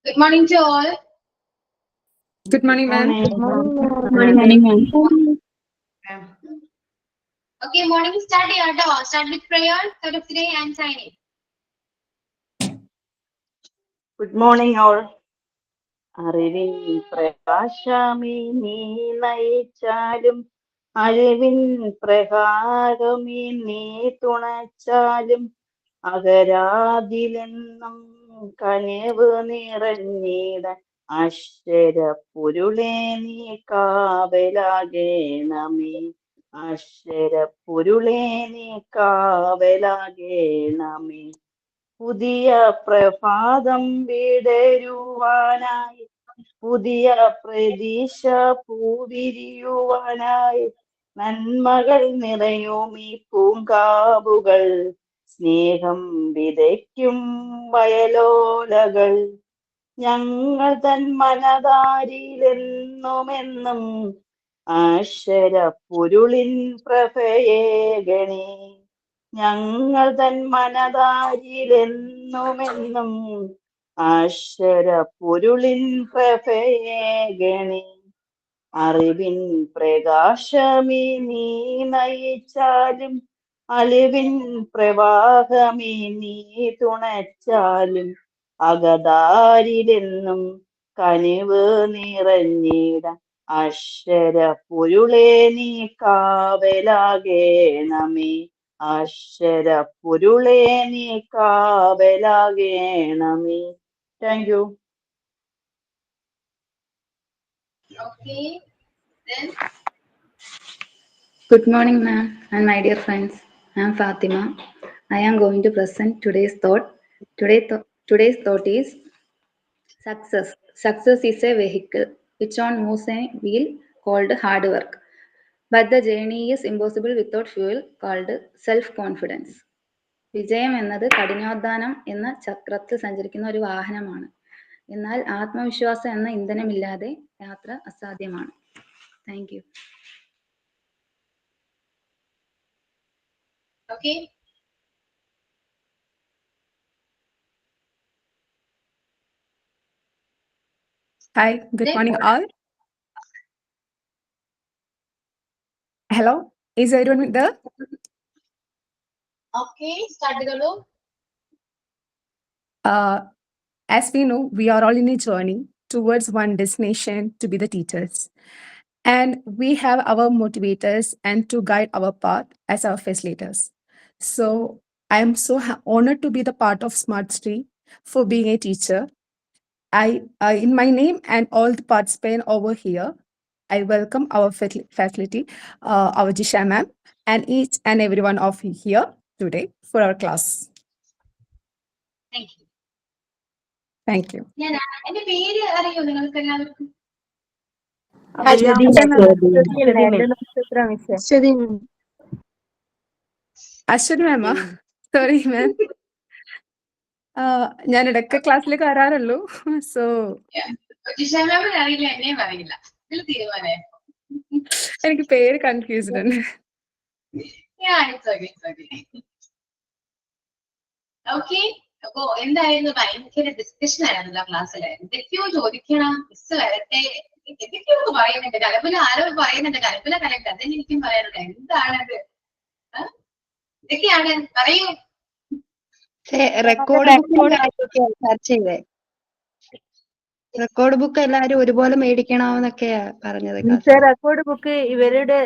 Good morning to all. Good morning, ma'am. Good morning, Morning, ma'am. Okay, morning study. Start with prayer. Start of today and signing. Good morning, all. അറിവിൻ പ്രകാശമേ നീ നയിച്ചാലും അറിവിൻ പ്രകാരമേ നീ തുണച്ചാലും അകരാതിലെന്നും കനിവ് നിറഞ്ഞിട അക്ഷരപ്പൊരുളെ നീ കാവലാകേണമേ അക്ഷരപ്പൊരുളെ നീ കാവലാകേണമേ പുതിയ പ്രഭാതം വിടരുവാനായി പുതിയ പ്രതീക്ഷ പൂവിരിയുവാനായി നന്മകൾ നിറയും ഈ പൂങ്കാവുകൾ സ്നേഹം വിതയ്ക്കും വയലോലകൾ ഞങ്ങൾ തൻ മനതാരിലെന്നുമെന്നും അക്ഷരപ്പൊരുളിൻ പ്രഭയേകണേ ഞങ്ങൾ തൻ മനതാരിലെന്നുമെന്നും അക്ഷരപ്പൊരുളിൻ പ്രഭയേകണേ അറിവിൻ പ്രകാശമേ നീ നയിച്ചാലും അലിവിൻ പ്രവാഹമേ നീ തുണച്ചാലും അകതാരിലെന്നും കനിവ് നിറഞ്ഞിട അക്ഷരപ്പൊരുളെ നീ കാവലാകേണമേ അക്ഷരപ്പൊരുളെ നീ കാവലാകേണമേ. Thank you. Okay. Then. Good morning, ma'am, and my dear friends. I am Fatima. I am going to present today's thought. Today's thought is success. Success is a vehicle which on moves a wheel called hard work. But the journey is impossible without fuel called self-confidence. വിജയം എന്നത് കഠിനാധ്വാനം എന്ന ചക്രത്തിൽ സഞ്ചരിക്കുന്ന ഒരു വാഹനമാണ്. എന്നാൽ ആത്മവിശ്വാസം എന്ന ഇന്ധനമില്ലാതെ യാത്ര അസാധ്യമാണ്. Thank you. Okay. Hi, good morning, all. Hello, is everyone there? Okay, start the galo. As we know, we are all in a journey towards one destination to be the teachers. And we have our motivators and to guide our path as our facilitators. So I am so honored to be the part of Smart Street for being a teacher. In my name and all the participants over here, I welcome our faculty, our Jisha ma'am, and each and every one of you here today for our class. Thank you. Thank you. ഞാൻ എൻ്റെ പേര് അറിയോ നിങ്ങൾക്ക് എല്ലാവർക്കും? Aswathy mama, sorry ma'am, ഞാൻ ഇടയ്ക്ക് ക്ലാസ്സിലേക്ക് വരാറുള്ളൂ. So അറിയില്ല, എന്നെയും അറിയില്ല. ഇതിൽ തീരുമാനമായി. എനിക്ക് പേര് കൺഫ്യൂസ്ഡ് ഉണ്ട്. ഓക്കെ, അപ്പോ എന്തായിരുന്നു ഭയങ്കര ഡിസ്കഷൻ ആയിരുന്നല്ലോ ക്ലാസ്സില്. എന്തൊക്കെയോ ചോദിക്കണം, മിസ് വരട്ടെ, എന്തൊക്കെയോ പറയുന്നുണ്ട്. കലപ്പുല ആരോ പറയുന്നുണ്ട്, കലപ്പുല കലക്ട്. അതന്നെ എനിക്കും പറയാനുണ്ട്. എന്താണത്? ഇതൊക്കെയാണ്, പറയൂ. റെക്കോർഡ് ബുക്ക് എല്ലാരും ഒരുപോലെ മേടിക്കണമെന്നൊക്കെയാ പറഞ്ഞത്. റെക്കോർഡ് ബുക്ക് ഇവരുടെ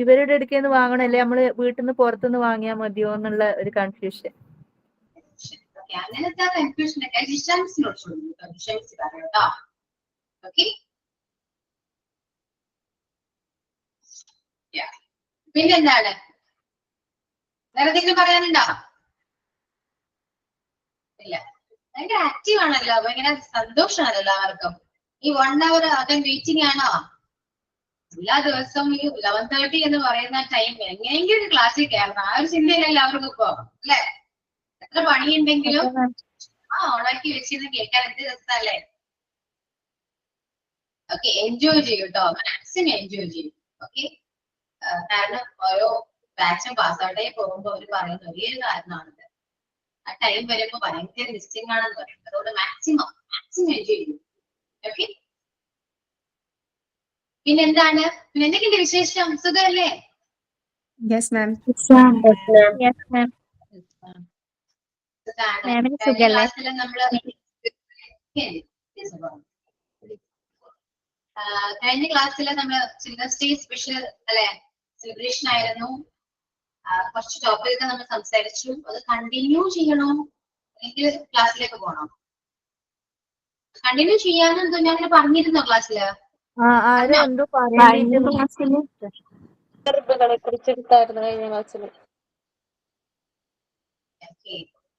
ഇവരുടെ അടുക്കേന്ന് വാങ്ങണല്ലേ, നമ്മള് വീട്ടിൽ നിന്ന് പുറത്തുനിന്ന് വാങ്ങിയാൽ മതിയോ എന്നുള്ള ഒരു കൺഫ്യൂഷൻ. അങ്ങനത്തെ കൺഫ്യൂഷനൊക്കെ ജിഷാൻസിനോട് ചോദിക്കും. ജിഷാൻസ് പറയാട്ടോ. ഓക്കെ, പിന്നെന്താണ്, വേറെ എന്തെങ്കിലും പറയാനുണ്ടോ? ഇല്ല, ഭയങ്കര ആക്റ്റീവ് ആണല്ലോ, ഭയങ്കര സന്തോഷമാണല്ലോ എല്ലാവർക്കും. ഈ 1 hour അകം വെയിറ്റിംഗ് ആണോ? എല്ലാ ദിവസവും ഈ 11:30 എന്ന് പറയുന്ന ടൈം എങ്ങനെയെങ്കിലും ഒരു ക്ലാസ്സിൽ കയറണം, ആ ഒരു ചിന്തയില്ല എല്ലാവർക്കും ഇപ്പൊ, അല്ലെ? എത്ര പണിയുണ്ടെങ്കിലും ഓണാക്കി വെച്ചിരുന്ന് കേൾക്കാൻ എന്ത് രസമല്ലേ? ഓക്കെ, എൻജോയ് ചെയ്യും കേട്ടോ, മാക്സിമം എൻജോയ് ചെയ്യും. ഓക്കെ, കാരണം ഓരോ ബാച്ചും പാസ് ഔട്ടായി പോകുമ്പോ അവര് പറയുന്ന ഒരേ ഒരു കാരണമാണിത്. ആ ടൈം വരുമ്പോ ഭയങ്കര മിസ്സിംഗ് ആണെന്ന് പറയും. അതുകൊണ്ട് മാക്സിമം എൻജോയ് ചെയ്യും. ഓക്കെ, പിന്നെ എന്താണ്, പിന്നെ എന്തൊക്കെയുണ്ട് വിശേഷം? സുഖമല്ലേ? Yes, ma'am. Yes, ma'am. മാമിന് കഴിഞ്ഞ സുഖല്ലേ? ക്ലാസ്സിൽ നമ്മള് കഴിഞ്ഞ ക്ലാസ്സിൽ നമ്മള് ചിൽഡ്രൻസ് ഡേ സ്പെഷ്യൽ അല്ലെ സെലിബ്രേഷൻ ആയിരുന്നു. കുറച്ച് ടോപ്പിക് നമ്മൾ സംസാരിച്ചു. അത് കണ്ടിന്യൂ ചെയ്യണോ അല്ലെങ്കിൽ ക്ലാസ്സിലേക്ക് പോകണോ? കണ്ടിന്യൂ ചെയ്യാനെന്തോ ഞാൻ അങ്ങനെ പറഞ്ഞിരുന്നോ ക്ലാസ്സില്? ആരോ എന്തോ പറയാനായിട്ട് കുറിച്ചെടുത്തായിരുന്നു കഴിഞ്ഞ ക്ലാസ്സിൽ.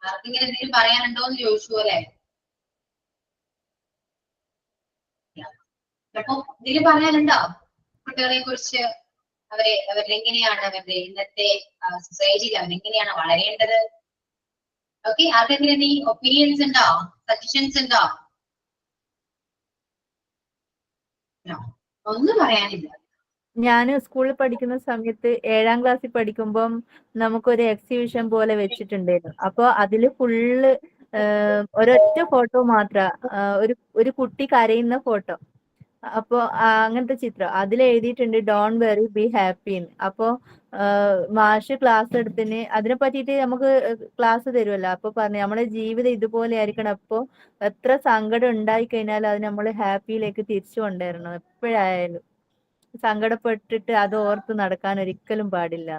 ആർക്കെങ്കിലും എന്തെങ്കിലും പറയാനുണ്ടോ എന്ന് ചോദിച്ചു അല്ലെ? അപ്പൊ ഇതില് പറയാനുണ്ടോ കുട്ടികളെ കുറിച്ച്? അവരെങ്ങനെയാണ് അവരുടെ ഇന്നത്തെ സൊസൈറ്റിയിൽ അവരെങ്ങനെയാണ് വളരേണ്ടത്? ഓക്കെ, ആർക്കെങ്കിലും ഈ ഒപ്പീനിയൻസ് ഉണ്ടോ, സജഷൻസ് ഉണ്ടോ? ഒന്നും പറയാനില്ല. ഞാൻ സ്കൂളിൽ പഠിക്കുന്ന സമയത്ത് 7ാം ക്ലാസ്സിൽ പഠിക്കുമ്പം നമുക്കൊരു എക്സിബിഷൻ പോലെ വെച്ചിട്ടുണ്ടായിരുന്നു. അപ്പൊ അതില് ഫുള്ള് ഒരൊറ്റ ഫോട്ടോ മാത്ര, ഒരു കുട്ടി കരയുന്ന ഫോട്ടോ. അപ്പൊ അങ്ങനത്തെ ചിത്രം അതിൽ എഴുതിയിട്ടുണ്ട് ഡോൺ വെറി ബി ഹാപ്പി എന്ന്. അപ്പൊ മാഷ് ക്ലാസ് എടുത്തിന് അതിനെ പറ്റിയിട്ട് നമുക്ക് ക്ലാസ് തരുമല്ലോ. അപ്പൊ പറഞ്ഞു നമ്മുടെ ജീവിതം ഇതുപോലെ ആയിരിക്കണം. അപ്പൊ എത്ര സങ്കടം ഉണ്ടായി കഴിഞ്ഞാൽ അത് നമ്മൾ ഹാപ്പിയിലേക്ക് തിരിച്ചു കൊണ്ടുവരണം. എപ്പോഴായാലും സങ്കടപ്പെട്ടിട്ട് അത് ഓർത്ത് നടക്കാൻ ഒരിക്കലും പാടില്ല.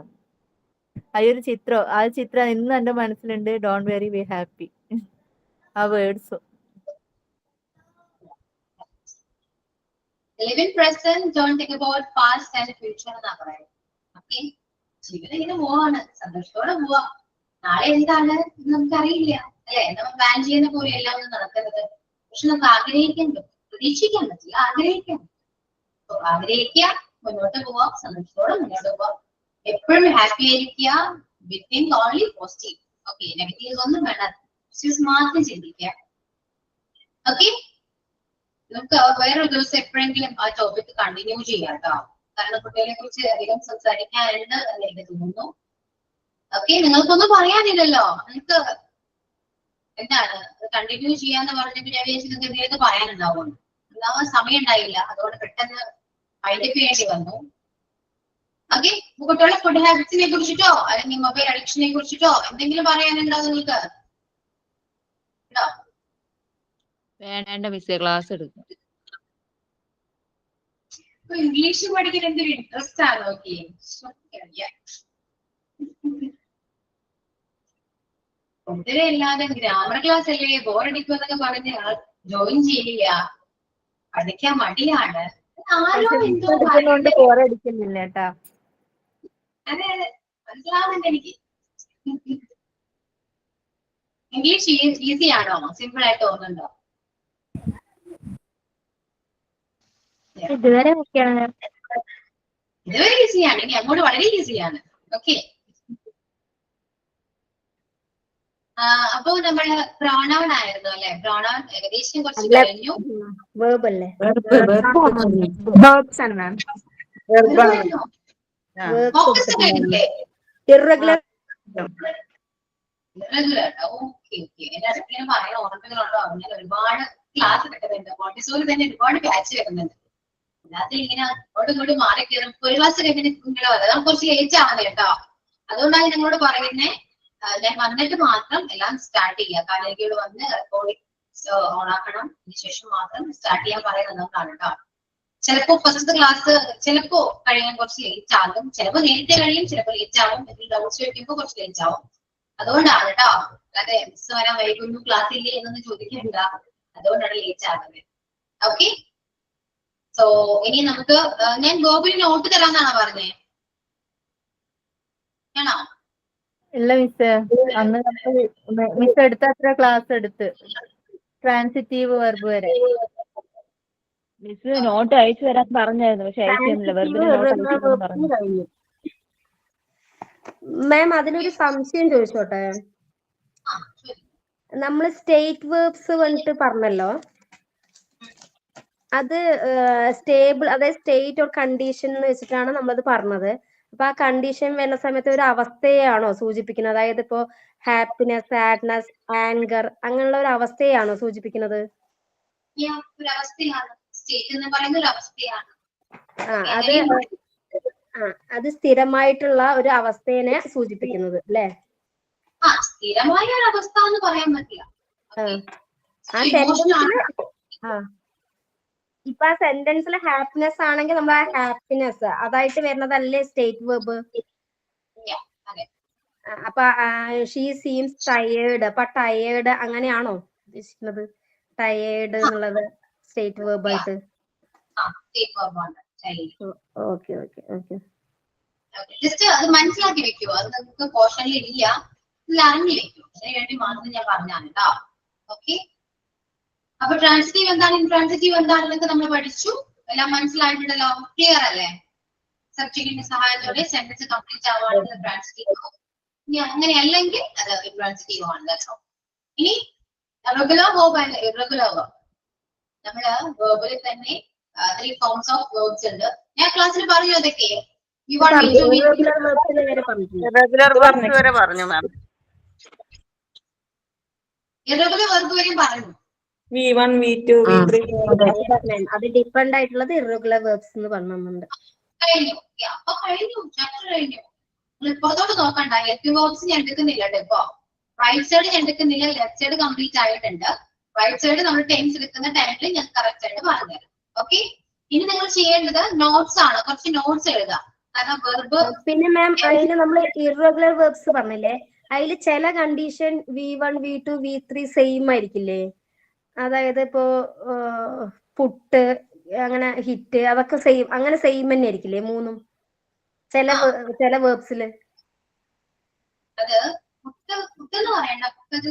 ആ ചിത്രം ഇന്നും എന്റെ മനസ്സിലുണ്ട്. ഡോൺ വെറി ബി ഹാപ്പി, ആ വേർഡ്സും. Live in present, don't think about past and future എന്നാ പറയുന്നത്. ഓക്കെ, ജീവിതം ഇങ്ങനെ പോവാണ്, സന്തോഷത്തോടെ പോവാ. നാളെ എന്താണ് നമുക്കറിയില്ല അല്ലെ? നമ്മൾ പ്ലാൻ ചെയ്യുന്ന പോലെ എല്ലാം ഒന്നും നടക്കുന്നത്. പക്ഷെ നമുക്ക് ആഗ്രഹിക്കാൻ പറ്റും, പ്രതീക്ഷിക്കാൻ പറ്റില്ല, ആഗ്രഹിക്കാൻ പറ്റും. ആഗ്രഹിക്കുക, മുന്നോട്ട് പോവാ, സന്തോഷത്തോടെ മുന്നോട്ട് പോവാ. എപ്പോഴും ഹാപ്പി ആയിരിക്കുക. വിത്തിങ് ഓൺലി പോസിറ്റീവ്. ഓക്കെ, നെഗറ്റീവ് ഒന്നും വേണ്ട, മാത്രം ചിന്തിക്കുക. ഓക്കെ, നമുക്ക് വേറൊരു ദിവസം എപ്പോഴെങ്കിലും ആ ടോപ്പിക് കണ്ടിന്യൂ ചെയ്യാം കേട്ടോ. കാരണം കുട്ടികളെ കുറിച്ച് അധികം സംസാരിക്കാനുണ്ട് എന്ന് എനിക്ക് തോന്നുന്നു. ഓക്കെ, നിങ്ങൾക്കൊന്നും പറയാനില്ലല്ലോ. നിങ്ങൾക്ക് എന്താണ് കണ്ടിന്യൂ ചെയ്യാന്ന് പറഞ്ഞിട്ട് ഞാൻ വിചാരിച്ചു നിങ്ങൾക്ക് എന്തെങ്കിലും പറയാനുണ്ടാവുള്ളൂ. ഉണ്ടാവാൻ സമയം ഉണ്ടായില്ല, അതുകൊണ്ട് പെട്ടെന്ന് ഐഡന്റിഫൈ ചെയ്യേണ്ടി വന്നു. ഓക്കെ, കുട്ടികളുടെ ഫുഡ് ഹാബിറ്റ്സിനെ കുറിച്ചിട്ടോ അല്ലെങ്കിൽ മൊബൈൽ അഡിക്ഷനെ കുറിച്ചിട്ടോ എന്തെങ്കിലും പറയാനുണ്ടോ നിങ്ങൾക്ക്? വേണ്ട മിസ്സേ, ക്ലാസ് എടുക്കും. ഇംഗ്ലീഷ് പഠിക്കാൻ എന്തൊരു ഇൻട്രസ്റ്റ് ആണ്. ഓക്കെ, ഇല്ലാതെ ഗ്രാമർ ക്ലാസ് അല്ലേ, ബോറടിക്കും എന്നൊക്കെ പറഞ്ഞ് ജോയിൻ ചെയ്യില്ല, പഠിക്കാൻ മടിയാണ്. ആരോ എന്തോ എടുക്കുന്നോണ്ട് ബോറടിക്കുന്നില്ല കേട്ടാ. അതെ അതെ, മനസ്സിലാവുന്നുണ്ട് എനിക്ക്. ഇംഗ്ലീഷ് ഈസി ആണോ, സിമ്പിൾ ആയിട്ട് തോന്നുന്നുണ്ടോ? ഇതുവരെ ഇതുവരെ ഈസിയാണ്, ഇനി അങ്ങോട്ട് വളരെ ഈസിയാണ്. ഓക്കെ, അപ്പൊ നമ്മള് പ്രോണൗൺ ആയിരുന്നു അല്ലെ? പ്രോണൗൺ ഏകദേശം കുറച്ച് കഴിഞ്ഞു. വേർബല്ലേ? Verbs ആണ് ma'am. ഫോക്കസ് കഴിഞ്ഞില്ലേ? ഇറഗുലർ. റെഗുലർ. ഓക്കെ ഓക്കെ, എന്റെ അടുത്ത് ഇങ്ങനെ പറയുന്ന ഓർമ്മകളുണ്ടോ? അങ്ങനെ ഒരുപാട് ക്ലാസ് കിട്ടുന്നുണ്ട്. മോണ്ടിസോറി തന്നെ ഒരുപാട് ബാച്ച് വരുന്നുണ്ട്. അല്ലാതെ ഇങ്ങനെ അങ്ങോട്ടും ഇങ്ങോട്ടും മാറി കയറും. ഒരു ക്ലാസ് കഴിഞ്ഞിട്ട് കുട്ടികളെ വരാം. നമുക്ക് കുറച്ച് ലേറ്റ് ആവുന്നത് കേട്ടോ. അതുകൊണ്ടാണ് നിങ്ങളോട് പറയുന്നത്, ഞാൻ വന്നിട്ട് മാത്രം എല്ലാം സ്റ്റാർട്ട് ചെയ്യുക. കാരണം എനിക്ക് ഇവിടെ വന്ന് റെക്കോർഡിംഗ് ഓൺ ആക്കണം. അതിനുശേഷം മാത്രം സ്റ്റാർട്ട് ചെയ്യാൻ പറയുന്നത് നോക്കാണ് കേട്ടോ. ചിലപ്പോ ഫസ്റ്റ് ക്ലാസ് ചിലപ്പോ കഴിയാൻ കുറച്ച് ലേറ്റ് ആകും, ചിലപ്പോ നേരത്തെ കഴിയും, ചിലപ്പോ ലേറ്റ് ആകും. ഡൗട്ട്സ് ചോദിക്കുമ്പോൾ കുറച്ച് ലേറ്റ് ആവും. അതുകൊണ്ടാണ് കേട്ടോ. അല്ലാതെ മിസ് വരാൻ വൈകുന്നു, ക്ലാസ് ഇല്ലേ എന്നൊന്നും ചോദിക്കണ്ട. അതുകൊണ്ടാണ് ലേറ്റ് ആകുന്നത്. ഓക്കെ, സോ ഇനി നമുക്ക് ഞാൻ ഗോകുലിന് നോട്ട് തരാന്നാണോ പറഞ്ഞേ? ആണോ? ഇല്ല മിസ്, അന്ന് മിസ് എടുത്ത അത്ര ക്ലാസ് എടുത്ത് ട്രാൻസിറ്റീവ് വെർബ് വരെ. മിസ് നോട്ട് അയച്ചു തരാൻ പറഞ്ഞായിരുന്നു, പക്ഷെ അയച്ചു തന്നില്ല. വെറുതെ നോട്ട് അയച്ചു പറഞ്ഞു. മാം, അതിലൊരു സംശയം ചോദിച്ചോട്ടെ? നമ്മൾ സ്റ്റേറ്റ് വേർബ്സ് വന്നിട്ട് പറഞ്ഞല്ലോ, അത് സ്റ്റേബിൾ, അതായത് സ്റ്റേറ്റ് ഓർ കണ്ടീഷൻ എന്ന് വെച്ചിട്ടാണ് നമ്മളത് പറഞ്ഞത്. അപ്പൊ ആ കണ്ടീഷൻ വരുന്ന സമയത്ത് ഒരു അവസ്ഥയെയാണോ സൂചിപ്പിക്കുന്നത്? അതായത് ഇപ്പോ ഹാപ്പിനെസ്, സാഡ്നെസ്, ആങ്കർ അങ്ങനെയുള്ള ഒരു അവസ്ഥയെയാണോ സൂചിപ്പിക്കുന്നത്? ഒരു അവസ്ഥയാണ്. സ്റ്റേറ്റ് എന്ന് പറയുന്ന ഒരു അവസ്ഥയാണ്. അത് സ്ഥിരമായിട്ടുള്ള ഒരു അവസ്ഥയെ സൂചിപ്പിക്കുന്നത് അല്ലെ? സ്ഥിരമായ ഒരു അവസ്ഥ എന്ന് പറയാൻ പറ്റില്ല. ആ സെന്റൻസിൽ ഇപ്പൊ ആ സെന്റൻസിൽ ഹാപ്പിനെസ് ആണെങ്കിൽ നമ്മൾ ആ ഹാപ്പിനെസ് അതായിട്ട് വരുന്നതല്ലേ സ്റ്റേറ്റ് വെർബ്? അപ്പൊ ഷീ സീംസ് ടയേർഡ്, അപ്പൊ ടയേർഡ് അങ്ങനെയാണോ ഉദ്ദേശിക്കുന്നത്? ടയേർഡ് എന്നുള്ളത് സ്റ്റേറ്റ് വെർബ് ആയിട്ട്? Okay okay okay. ജസ്റ്റ് അത് മനസ്സിലാക്കി വെക്കുവോ, അത് നമുക്ക് പോർഷനിൽ ഇല്ല, അറിഞ്ഞു വെക്കൂ. അതിന് വേണ്ടി മാത്രം ഞാൻ പറഞ്ഞാണ് കേട്ടോ. ഓക്കെ, അപ്പൊ ട്രാൻസിറ്റീവ് എന്താണ്, ഇൻട്രാൻസിറ്റീവ് എന്താണെന്നൊക്കെ നമ്മൾ പഠിച്ചു. എല്ലാം മനസ്സിലായിട്ടുണ്ടല്ലോ, ക്ലിയർ അല്ലേ? സബ്ജക്റ്റിന്റെ സഹായത്തോടെ സെന്റൻസ് കംപ്ലീറ്റ് ആവുകയാണെങ്കിൽ ട്രാൻസിറ്റീവ്, ഇനി അങ്ങനെ അല്ലെങ്കിൽ അത് ഇൻട്രാൻസിറ്റീവ് ആണ് കേട്ടോ. ഇനി regular verb and irregular verb. നമ്മള് വേർബിൽ തന്നെ 3 ഫോംസ് ഓഫ് വേർബ്സ് ഉണ്ട്. ഞാൻ ക്ലാസ്സിൽ പറഞ്ഞു അതൊക്കെ. റെഗുലർ വെർബ്സ് വരെ പറഞ്ഞു മാം. ഇറഗുലർ വെർബ് വരെയും പറഞ്ഞു. V1, V2, V3. അത് ഡിഫറെന്റ് ആയിട്ടുള്ളത് ഇറഗുലർ വെർബ്സ് എന്ന് പറഞ്ഞിട്ടുണ്ട്. കഴിഞ്ഞു. അപ്പൊ കഴിഞ്ഞു, ചാപ്റ്റർ കഴിഞ്ഞു. നിങ്ങൾ ഇപ്പുറത്തോട്ട് നോക്കണ്ട. ഹെൽപ്പിംഗ് വേർബ്സ് ഞാൻ എടുക്കുന്നില്ല കേട്ടോ. ഇപ്പൊ റൈറ്റ് സൈഡ് ഞാൻ എടുക്കുന്നില്ല, ലെഫ്റ്റ് സൈഡ് കംപ്ലീറ്റ് ആയിട്ടുണ്ട്. റൈറ്റ് സൈഡ് നമ്മൾ ടെൻസ് എടുക്കുന്ന ടൈമിൽ ഞാൻ കറക്റ്റ് ആയിട്ട് പറഞ്ഞുതരാം. ഓക്കെ, ഇനി നിങ്ങൾ ചെയ്യേണ്ടത് നോട്ട്സ് ആണ്. കുറച്ച് നോട്ട്സ് എഴുതാം. കാരണം വെർബ് പിന്നെ മാം അതിന് നമ്മൾ ഇറഗുലർ വെർബ്സ് പറഞ്ഞില്ലേ, അതിൽ ചില condition V1, V2, V3 same ആയിരിക്കില്ലേ? അതായത് ഇപ്പോ പുട്ട്, അങ്ങനെ ഹിറ്റ്, അതൊക്കെ സെയിം, അങ്ങനെ സെയിം തന്നെ ആയിരിക്കില്ലേ മൂന്നും ചില വേർബ്സില്? അത് പുട്ടെന്ന് പറയണ്ട, പുട്ടത്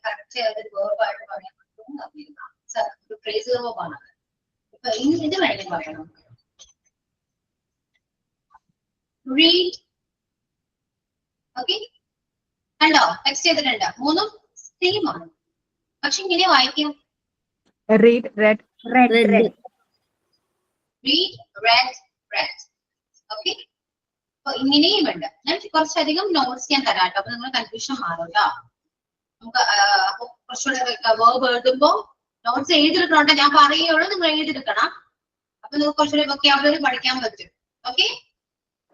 കറക്റ്റ് വേർബായിട്ട് പറയാൻ പറ്റും. ഫ്രേസ് വേർബാണ്. ഇപ്പൊ ഇത് വേണമെങ്കിൽ പറയണം. റീഡ്. ഓക്കെ, കണ്ടോ? ടെക്സ്റ്റ് ചെയ്തിട്ടുണ്ട്. മൂന്നും സെയിം ആണ്, പക്ഷെ ഇങ്ങനെ വായിക്കാം. Read, read. Red red. Read, red, red. Okay, അപ്പൊ ഇങ്ങനെയും ഉണ്ട്. ഞാൻ കുറച്ചധികം നോട്ട്സ് ഞാൻ തരാം കേട്ടോ, അപ്പൊ നിങ്ങൾ കൺഫ്യൂഷൻ മാറും കേട്ടോ. നമുക്ക് അപ്പൊ കുറച്ചുകൂടെ വേർബ് എഴുതുമ്പോ നോട്ട്സ് എഴുതിയെടുക്കണോട്ടോ. ഞാൻ പറയുള്ളൂ, നിങ്ങൾ എഴുതിയെടുക്കണം. അപ്പൊ നിങ്ങൾക്ക് കുറച്ചുകൂടെ വൊക്കാബുലറി പഠിക്കാൻ പറ്റും. Okay,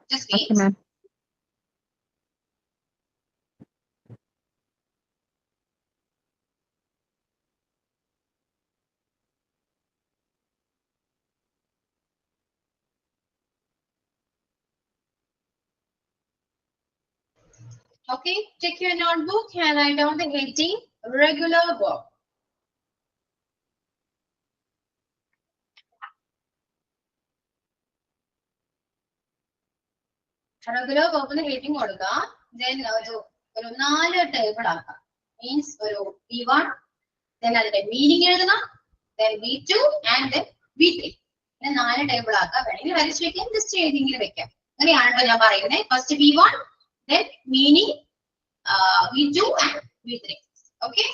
just Okay, ma'am. Okay, check your notebook and write down the heading regular verb. Regular വെർബിന് ഹെഡിങ് കൊടുക്കുക. ദെൻ ഒരു 4 ടേബിൾ ആക്കാം. മീൻസ് ഒരു V1, ദെൻ അതിന്റെ മീനിങ് എഴുതണം, then V2 and then V3. പിന്നെ 4 ടേബിൾ ആക്കാം. വേണമെങ്കിൽ വരച്ച് വെക്കാം, ജസ്റ്റ് എഴുതിയെങ്കിലും വെക്കാം. അങ്ങനെയാണല്ലോ ഞാൻ പറയുന്നത്. First V1, then meaning, V2 and V3. Okay,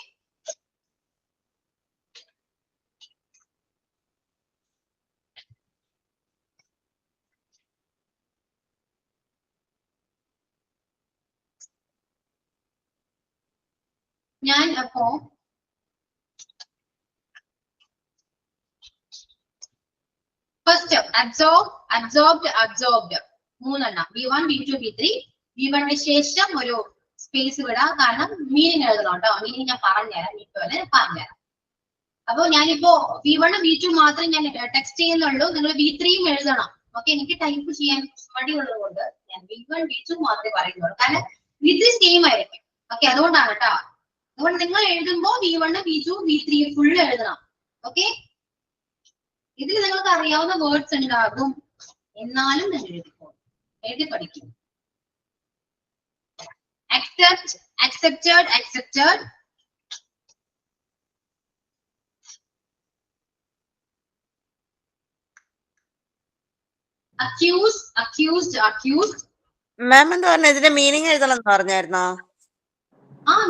ഞാൻ അപ്പോ first absorbed 3 V1, V2, V3. V1ന് ശേഷം ഒരു സ്പേസ് വിടാം, കാരണം മീനിങ് എഴുതണം കേട്ടോ. മീനിങ് ഞാൻ പറഞ്ഞുതരാം, ഇപോലെ പറഞ്ഞുതരാം. അപ്പൊ ഞാനിപ്പോ V1, V2 മാത്രം ഞാൻ ടെക്സ്റ്റ് ചെയ്യുന്നുള്ളൂ. നിങ്ങൾ V3യും എഴുതണം. ഓക്കെ, എനിക്ക് ടൈപ്പ് ചെയ്യാൻ മടിയുള്ളത് കൊണ്ട് ഞാൻ V1, V2 മാത്രമേ പറയുന്നുള്ളൂ. കാരണം V3 സെയിം ആയിരിക്കും. ഓക്കെ, അതുകൊണ്ടാണ് കേട്ടോ. അതുകൊണ്ട് നിങ്ങൾ എഴുതുമ്പോ V1, V2, V3 ഫുള്ള് എഴുതണം. ഓക്കെ, ഇതിൽ നിങ്ങൾക്ക് അറിയാവുന്ന വേർഡ്സ് ഉണ്ടാകും, എന്നാലും നിങ്ങൾ എഴുതി പഠിക്കും. Accept, accepted, accepted. Accused, accused, accused. മാം എന്താ പറഞ്ഞ ഇതിന്റെ മീനിങ് എഴുതണം എന്ന് പറഞ്ഞായിരുന്നോ?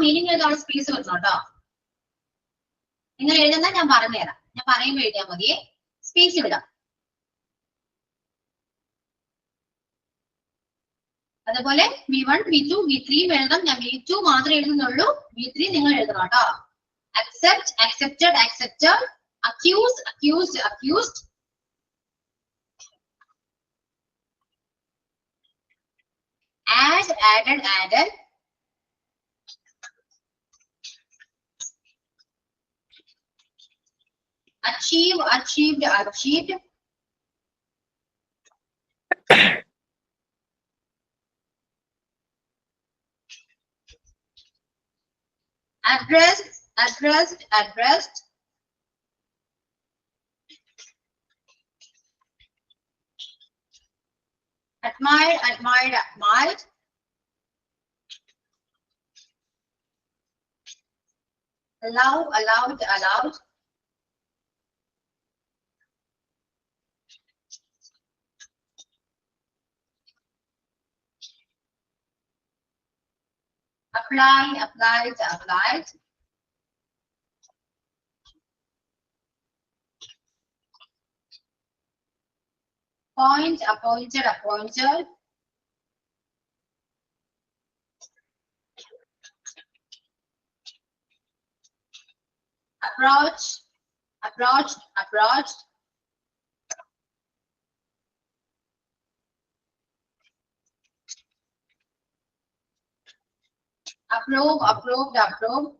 മീനിങ് എഴുതാനുള്ള സ്പേസ് വെക്കണം കേട്ടോ. നിങ്ങൾ എഴുതുന്ന ഞാൻ പറഞ്ഞുതരാം. ഞാൻ പറയുമ്പോൾ എഴുതിയാൽ മതിയെ, സ്പേസ് വിടാം. അതുപോലെ V1 V2 V3 എഴുതാം. ഞാൻ V2 മാത്രമേ എഴുതുന്നുള്ളൂ. V3 നിങ്ങൾ എഴുതണം കേട്ടോ. Accept, accepted, accepted. Accused, accused, accused. Add, added, added. Achieve, achieved, achieved. Addressed, addressed, addressed. Admired, admired, admired. Allow, allowed, allowed. Apply, applied, applied. Point, appointed, appointed. Approach, approached, approached. Approve, approved, approved.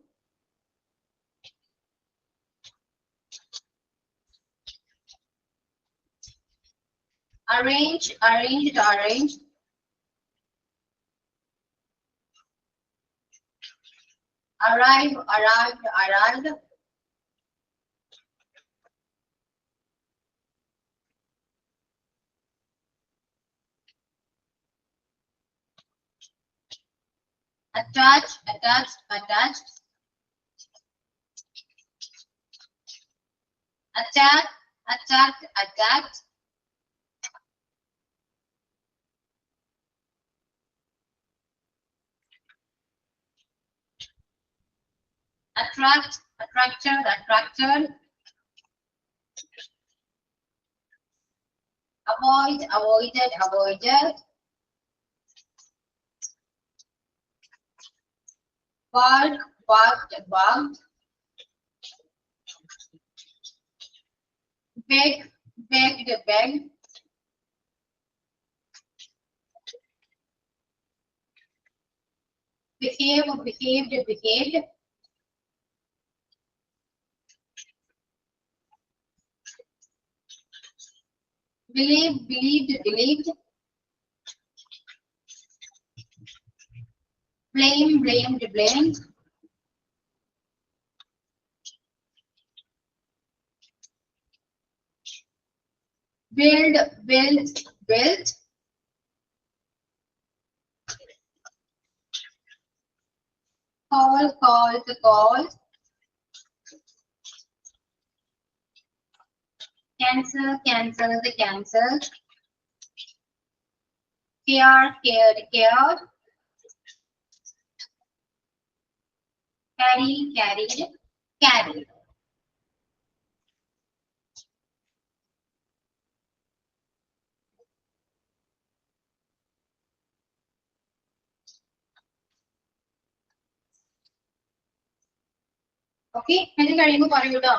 Arrange, arranged, arranged. Arrive, arrived, arrived. Attach, attached, attached. Attack, attacked, attacked. Attract, attracted, attracted. Avoid, avoided, avoided. Bark, barked, barked. Beg, begged, begged. Behave, behaved, behaved. Believe, believed, believed. Blame, blamed, blamed. Build, built, built. Call, called, called. Cancel, cancelled, cancelled. Care, cared, cared. Carry, carried, carried. Okay, ഇത് കഴിയുമ്പോ പറയൂട്ടോ.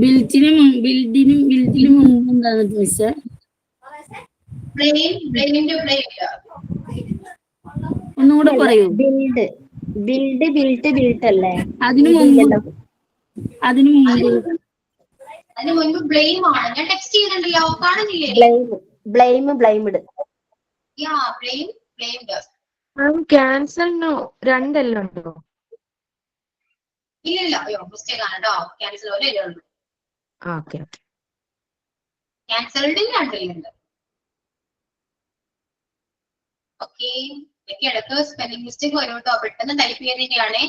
ബിൽഡിനും മുമ്പ് എന്താണ് miss? Blame, blamed, blamed. ഒന്നുകൂടെ പറയൂ. Build build built built അല്ലേ? അതിനു മുമ്പ് അതിന് മുൻപ് ബ്ലെയിം ആണ്. ഞാൻ ടെക്സ്റ്റ് ചെയ്യുന്നുണ്ടല്ലോ, കാണുന്നില്ലേ? Blame blamed. Yeah, blame, blamed. ക്യാൻസലിനോ രണ്ടെല്ലാം ഉണ്ടോ? ഇല്ലില്ല, അയ്യോ മിസ്റ്റേക്ക് ആണ് കേട്ടോ. ക്യാൻസൽ പോലെ ഉള്ളൂ. Okay okay. ക്യാൻസൽഡ് രണ്ടിലുണ്ട്. ഓക്കെ, എനിക്ക് ഇടയ്ക്ക് സ്പെല്ലിംഗ് മിസ്റ്റേക്ക് വരും കേട്ടോ. പെട്ടെന്ന് ടൈപ്പ് ചെയ്തതിന്റെയാണേ.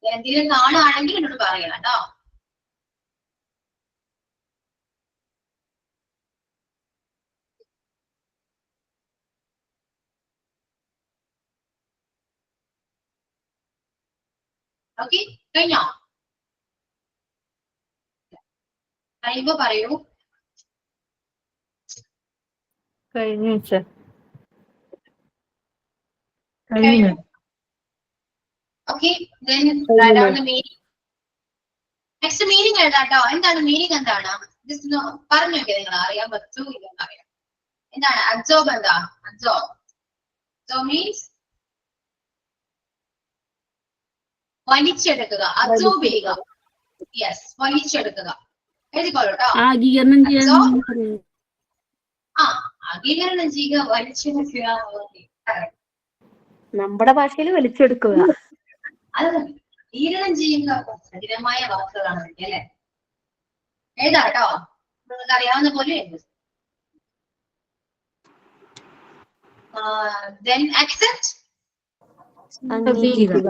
എന്തെങ്കിലും കാണുകയാണെങ്കിൽ എന്നോട് പറയണം കേട്ടോ. ഓക്കെ, കഴിഞ്ഞോ? കഴിയുമ്പോ പറയൂ. കഴിഞ്ഞു മിസ്സേ. Okay, then write down the meaning. Next meaning എഴുതാട്ടോ. എന്താണ് മീനിങ്? എന്താണ് പറഞ്ഞു നോക്കിയാൽ നിങ്ങൾ അറിയാൻ പറ്റൂ ഇല്ലെന്ന് അറിയാം. എന്താണ് അബ്സോർബ്? എന്താ അബ്സോർബ്? മീൻസ് വലിച്ചെടുക്കുക, അബ്സോർബ് ചെയ്യുക. യെസ്, വലിച്ചെടുക്കുക. എഴുതിക്കോളൂട്ടോ. ആഗീകരണം ചെയ്യാൻ ആഗീകരണം ചെയ്യുക, വലിച്ചെടുക്കുക. നമ്മുടെ ഭാഷയിൽ വലിച്ചെടുക്കുക. അത് ഈരണം ചെയ്യുക കഠിനമായ വാക്കുകളാണ് അല്ലേ? എഴുതാട്ടോ, നിങ്ങൾക്ക് അറിയാവുന്ന പോലെ എഴുതും. Then accept. അംഗീകരിക്കുക.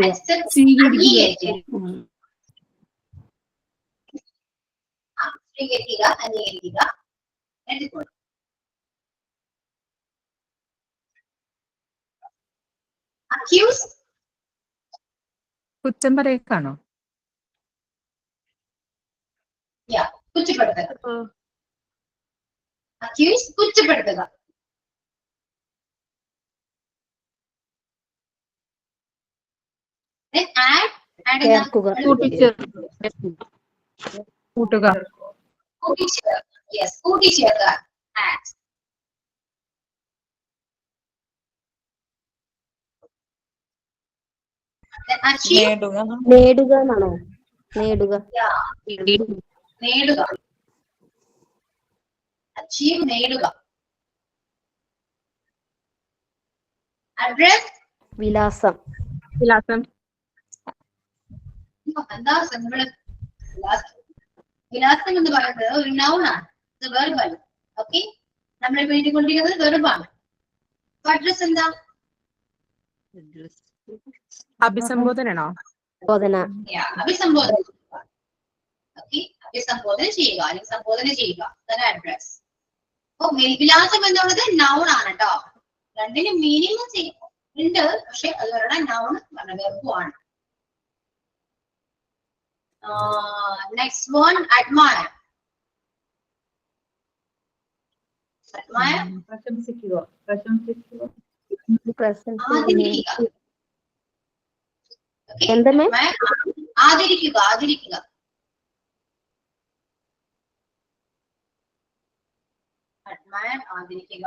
Accept. സ്വീകരിക്കുക. സ്വീകരിക്കുക, അംഗീകരിക്കുക. എഴുതിക്കോളൂ. Accuse. കുറ്റം പറയേക്കാണോ? കുറ്റപ്പെടുത്തുക. Accuse, കുറ്റപ്പെടുത്തുക. Then add. ചേർക്കുക. കൂട്ടുക. Yes, കൂട്ടിച്ചേർക്കുക. Add. Then achieve. നേടുക എന്നാണോ? നേടുക. നേടുക. Achieve, നേടുക. Address. വിലാസം. എന്താ സിമ്പിള്? വിലാസം എന്ന് പറയുന്നത് ഒരു നൗൺ ആണ്. ഇത് വെർബാണ്. ഓക്കെ, നമ്മൾ എഴുതിക്കൊണ്ടിരിക്കുന്നത് വെർബാണ്. അഡ്രസ് എന്താ? അഭിസംബോധനാണോ? അഭിസംബോധന. ഓക്കെ, അഭിസംബോധന ചെയ്യുക അല്ലെങ്കിൽ സംബോധന ചെയ്യുക. അതാണ് അഡ്രസ്. വിലാസം എന്നുള്ളത് നൗൺ ആണ് കേട്ടോ. രണ്ടിനും മീനിങ് ഉണ്ട്, പക്ഷെ അത് വരണ നൗൺ വെർബുമാണ്. Next one, admire. Admire. പ്രശംസിക്കുക. ആദരിക്കുക. Okay, എന്തെന്ന്? admire, ആദരിക്കുക, ആദരിക്കുക. Admire, ആദരിക്കുക.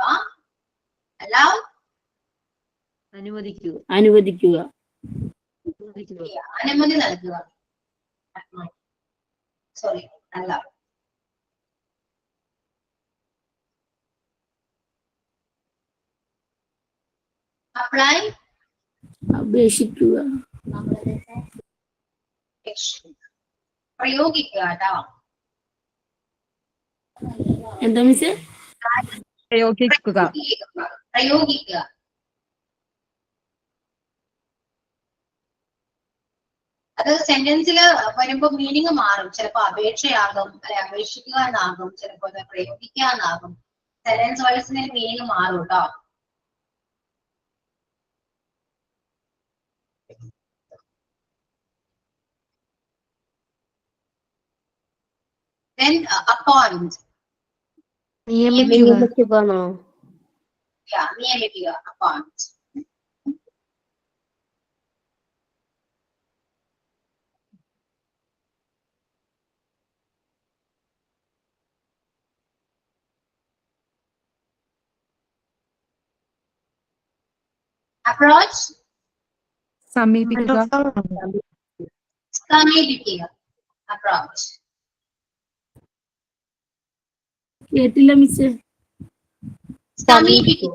Allow. അനുവദിക്കുക. അനുമതി നൽകുക. Sorry, allow. Apply. അപേക്ഷിക്കുക. പ്രയോഗിക്കുക കേട്ടോ. എന്താ മിസ്സേ? പ്രയോഗിക്കുക. പ്രയോഗിക്കുക. അത് സെന്റൻസിൽ വരുമ്പോ മീനിങ് മാറും. ചിലപ്പോ അപേക്ഷയാകും, അല്ലെ അപേക്ഷിക്കുക എന്നാകും, ചിലപ്പോ അത് പ്രയോഗിക്കുക എന്നാകും. സെന്റൻസ് വൈസിന് മീനിങ് മാറും കേട്ടോ. Then appoint. നിയമിക്കുക. നിയമിക്കുക. Appoint. Approach. സമീപിക്കുക. സമീപിക്കുക. Approach. കേട്ടില്ല മിസ്സേ. സമീപിക്കുക.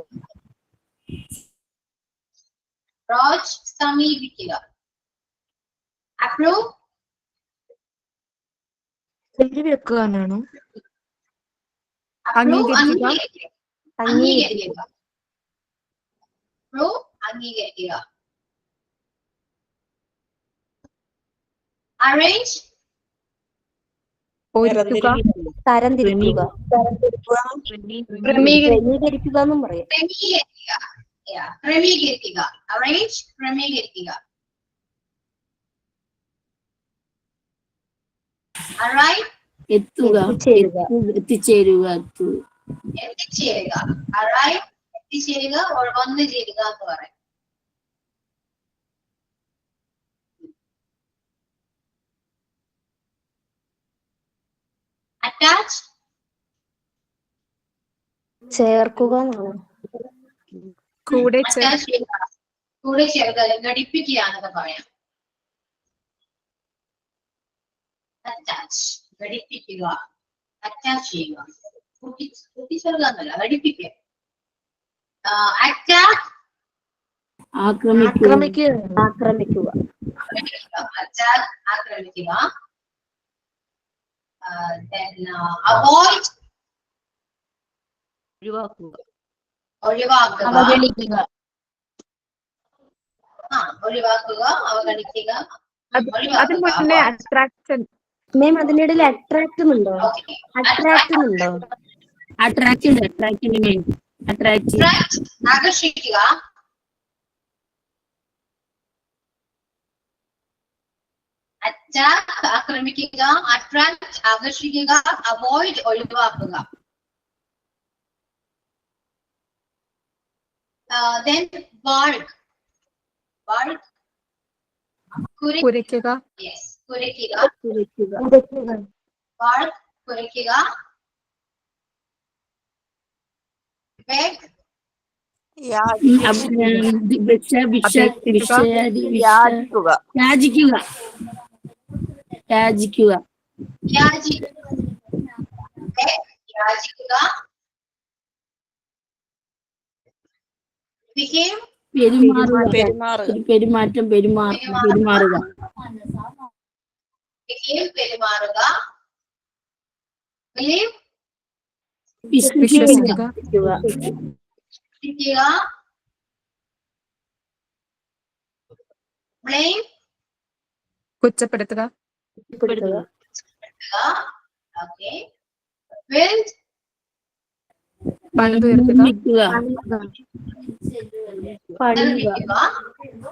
Approach, സമീപിക്കുക. Approve. ശരിവെക്കുക എന്നാണോ? അംഗീകരിക്കുക. അംഗീകരിക്കുക. Approve, അംഗീകരിക്കുക. Arrange. ഒരുക്കുക. തരംതിരിക്കുക. ക്രമീകരിക്കുക എന്നും പറയാം. ക്രമീകരിക്കുക. ക്രമീകരിക്കുക. Arrange, ക്രമീകരിക്കുക. Arrive. എത്തുക. എത്തിച്ചേരുക. എത്തിച്ചേരുക. എത്തിച്ചേരുക. Arrive. എത്തിച്ചേരുക, വന്നു ചേരുക എന്ന് പറയും. അറ്റാച്ച് ചേർക്കുക എന്നാണ്. കൂടെ അറ്റാച്ച് ചെയ്യുക, കൂടെ ചേർക്കുക, ഘടിപ്പിക്കുക എന്നൊക്കെ പറയാം. അറ്റാച്ച് ഘടിപ്പിക്കുക, അറ്റാച്ച് ചെയ്യുക, കൂട്ടിച്ചേർക്കുക എന്നല്ല, ഘടിപ്പിക്കുക. അറ്റാക്ക് ആക്രമിക്കുക. ആക്രമിക്കുക. അറ്റാക്ക് ആക്രമിക്കുക. അവോയ്ഡ് ഒഴിവാക്കുക. ഒഴിവാക്കുക. അവഗണിക്കുക. ഒഴിവാക്കുക, അവഗണിക്കുക, അതിന് മുന്നേ അട്രാക്ഷൻ. മാം അതിനിടയിൽ അട്രാക്ട് ഉണ്ടോ? അട്രാക്ട് ഉണ്ടോ? അട്രാക്ഷൻ അട്രാക്ഷൻ ആകർഷിക്കുക, അറ്റാക്ക് ആക്രമിക്കുക, അട്രാക്ട് ആകർഷിക്കുക, അവോയ്ഡ് ഒഴിവാക്കുക. Then bulk. Bulk. കുരയ്ക്കുക. Yes. കുരയ്ക്കുക. കുരയ്ക്കുക. Bulk. കുരയ്ക്കുക. Beg. യാചിക്കുക. യാചിക്കുക. Beg. യാചിക്കുക. Behave. പെരുമാറ്റം പെരുമാറുക. Behave. പെരുമാറുക. Believe. വിശ്വസിക്കുക. വിശ്വസിക്കുക. Blame. കുറ്റപ്പെടുത്തുക. Okay. Build. പണിതുയർത്തുക.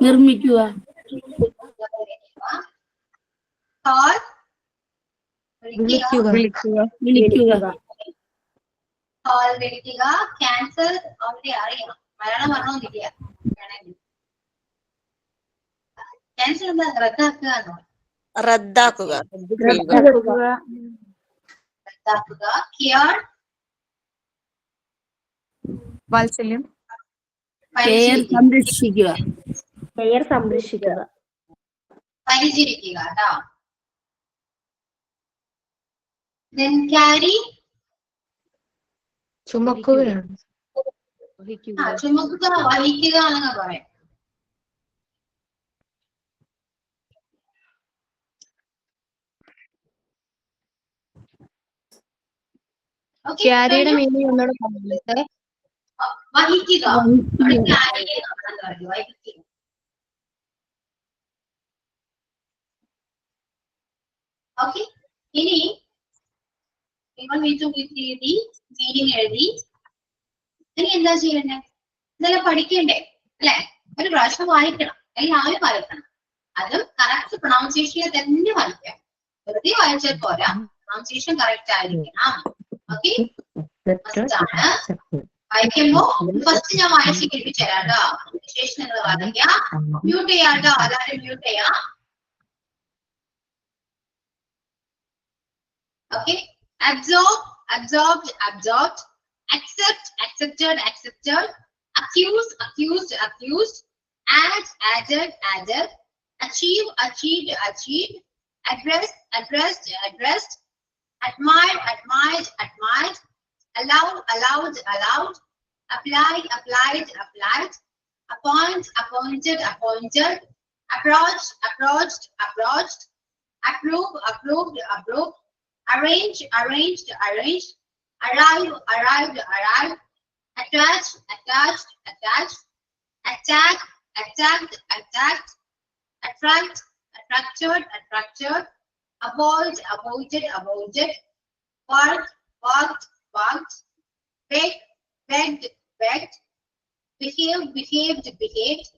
നിർമ്മിക്കുക. Call. വിളിക്കുക. Call. വിളിക്കുക. Cancel. already അറിയാം. മരണം പറഞ്ഞോന്നില്ല. Cancel എന്താ? റദ്ദാക്കുക എന്നോ? റദ്ദാക്കുക. റദ്ദാക്കുക. Care. വാത്സല്യം. സംരക്ഷിക്കുക. സംരക്ഷിക്കുക. പരിചരിക്കുക കേട്ടോ. Then carry. ചുമക്കുകയാണ്. ചുമക്കുക, വഹിക്കുക എന്നൊക്കെ പറയാം. ക്യാരിയുടെ മീനിങ് ഒന്നുകൂടെ പറഞ്ഞിട്ട്. വഹിക്കുക. വഹിക്കുക. ഓക്കെ. ഇനി നിങ്ങൾ എഴുതി, മീനിങ് എഴുതി. ഇനി എന്താ ചെയ്യണ്ടേ? ഇതെല്ലാം പഠിക്കണ്ടേ അല്ലെ? ഒരു പ്രാവശ്യം വായിക്കണം, എല്ലാവരും വായിക്കണം. അതും കറക്റ്റ് പ്രൊണൗൺസിയേഷനിൽ തന്നെ വായിക്കാം. വെറുതെ വായിച്ചാൽ പോരാ, പ്രൊണൗൺസിയേഷൻ കറക്റ്റ് ആയിരിക്കണം. ഓക്കെ. വായിക്കുമ്പോ ഫസ്റ്റ് ഞാൻ വായിച്ച് കേൾപ്പിച്ചു തരാം കേട്ടോ. ശേഷം നിങ്ങൾ വായിക്കാം. മ്യൂട്ട് ചെയ്യാം കേട്ടോ, എല്ലാവരും മ്യൂട്ട് ചെയ്യാം. Okay. Absorb, absorbed, absorbed. Accept, accepted, accepted. Accuse, accused, accused. Add, added, added. Achieve, achieved, achieved. Address, addressed, addressed. Admire, admired, admired. Allow, allowed, allowed. Apply, applied, applied. Appoint, appointed, appointed. Approach, approached, approached. Approve, approved, approved. Arrange, arranged, arranged. Arrive, arrived, arrived. Attach, attached, attached. Attack, attacked, attacked. Attract, attracted, attracted. Avoid, avoided, avoided. Bark, barked, barked. Beg, begged, begged. Behave, behaved, behaved.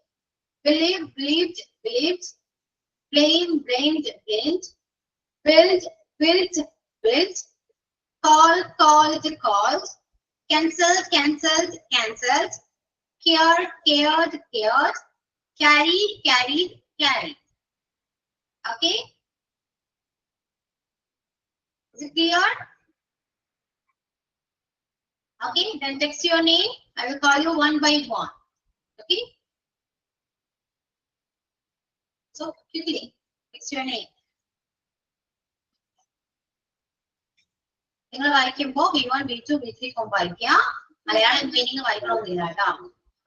Believe, believed, believed. Blame, blamed, blamed. Build, built, built. Call, called, called. Cancelled, cancelled, cancelled. cared, cared, cared, carried, carried, carried. Okay? Is it clear? Okay, then text your name. I will call you one by one. Okay? So quickly, text your name. നിങ്ങൾ വായിക്കുമ്പോൾ V1, V2, V3 വായിക്കുക. Malayalam meaning വായിക്കണമെന്നില്ല കേട്ടോ.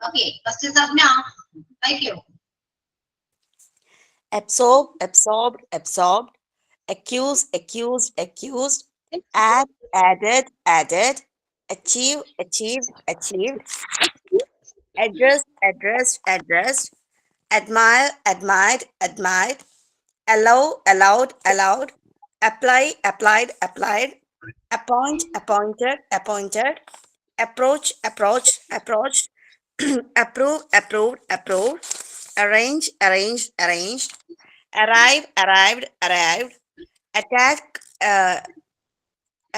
Okay, first Sabna വായിക്കൂ. absorb, absorbed, absorbed, accuse, accused, accused, add, added, added, achieve, achieved, achieved, address, addressed, addressed, admire, admired, admired, allow, allowed, allowed, apply, applied, applied, appoint, appointed, appointed, approach, approached, approached, approve, approved, approved, arrange, arranged, arranged, arrive, arrived, arrived, attack,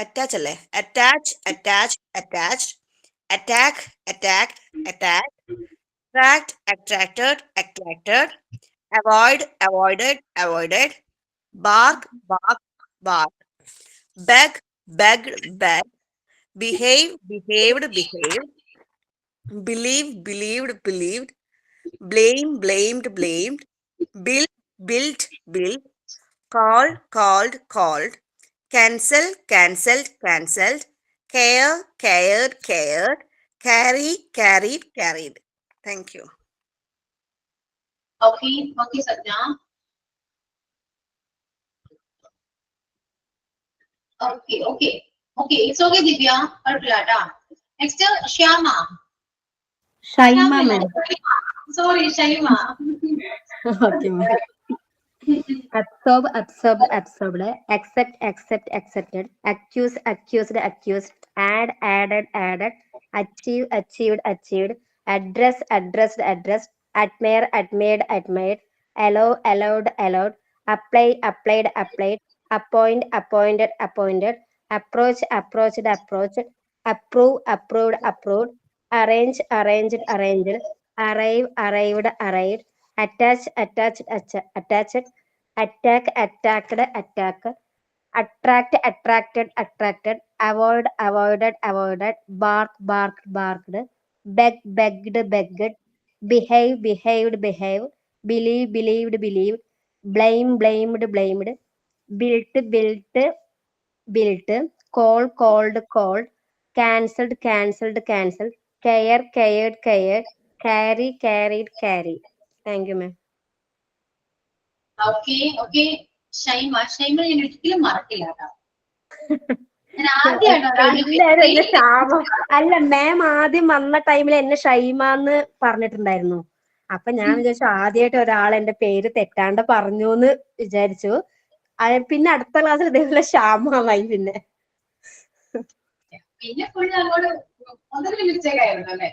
attach, attach, attached, attached, attack, attacked, attacked, attract, attracted, attracted, avoid, avoided, avoided, bark, bark, bark, beg, begged, begged, behave, behaved, behaved, believe, believed, believed, blame, blamed, blamed, build, built, built, call, called, called, cancel, cancelled, cancelled, care, cared, cared, carry, carried, carried. Thank you. Okay, okay, Sabna. Okay, okay, okay. It's okay, Divya. കുഴപ്പമില്ല കേട്ടോ. Next, Shyama. Shaima ma'am. Sorry, Shaima. Okay ma'am. absorb, absorbed, absorbed, accept, accept, accepted, accuse, accused, accused, add, added, added, achieve, achieved, achieved, address, addressed, addressed, admire, admired, admired, allow, allowed, allowed, apply, applied, applied, appoint, appointed, appointed, approach, approached, approached, approve, approved, approved, arrange, arranged, arranged, arrive, arrived, arrived, attach, attached, attached, attack, attacked, attack, attract, attracted, attracted, avoid, avoided, avoided, bark, barked, barked, beg, begged, begged, behave, behaved, behaved, believe, believed, believed, blame, blamed, blamed, built, built, built, call, called, called, cancelled, cancelled, cancelled, care, cared, cared, carry, carried, carried. Thank you, ma'am. Okay, okay. Shaima ഞാൻ ഒരിക്കലും മറക്കില്ല കേട്ടോ. ഞാൻ ആദ്യമായിട്ടോ എല്ലാരും എന്നെ ഷാമ അല്ല മാം ആദ്യം വന്ന ടൈമിൽ എന്നെ ഷൈമ എന്ന് പറഞ്ഞിട്ടുണ്ടായിരുന്നു. അപ്പൊ ഞാൻ വിചാരിച്ചു ആദ്യമായിട്ട് ഒരാൾ എന്റെ പേര് തെറ്റാണ്ട് പറഞ്ഞു എന്ന് വിചാരിച്ചു. പിന്നെ അടുത്ത ക്ലാസ്സിൽ ഇതേപോലെ ഷാമായി. പിന്നെ ഫുൾ അങ്ങോട്ട് ഒന്നര മിനിറ്റേക്കായിരുന്നു അല്ലേ.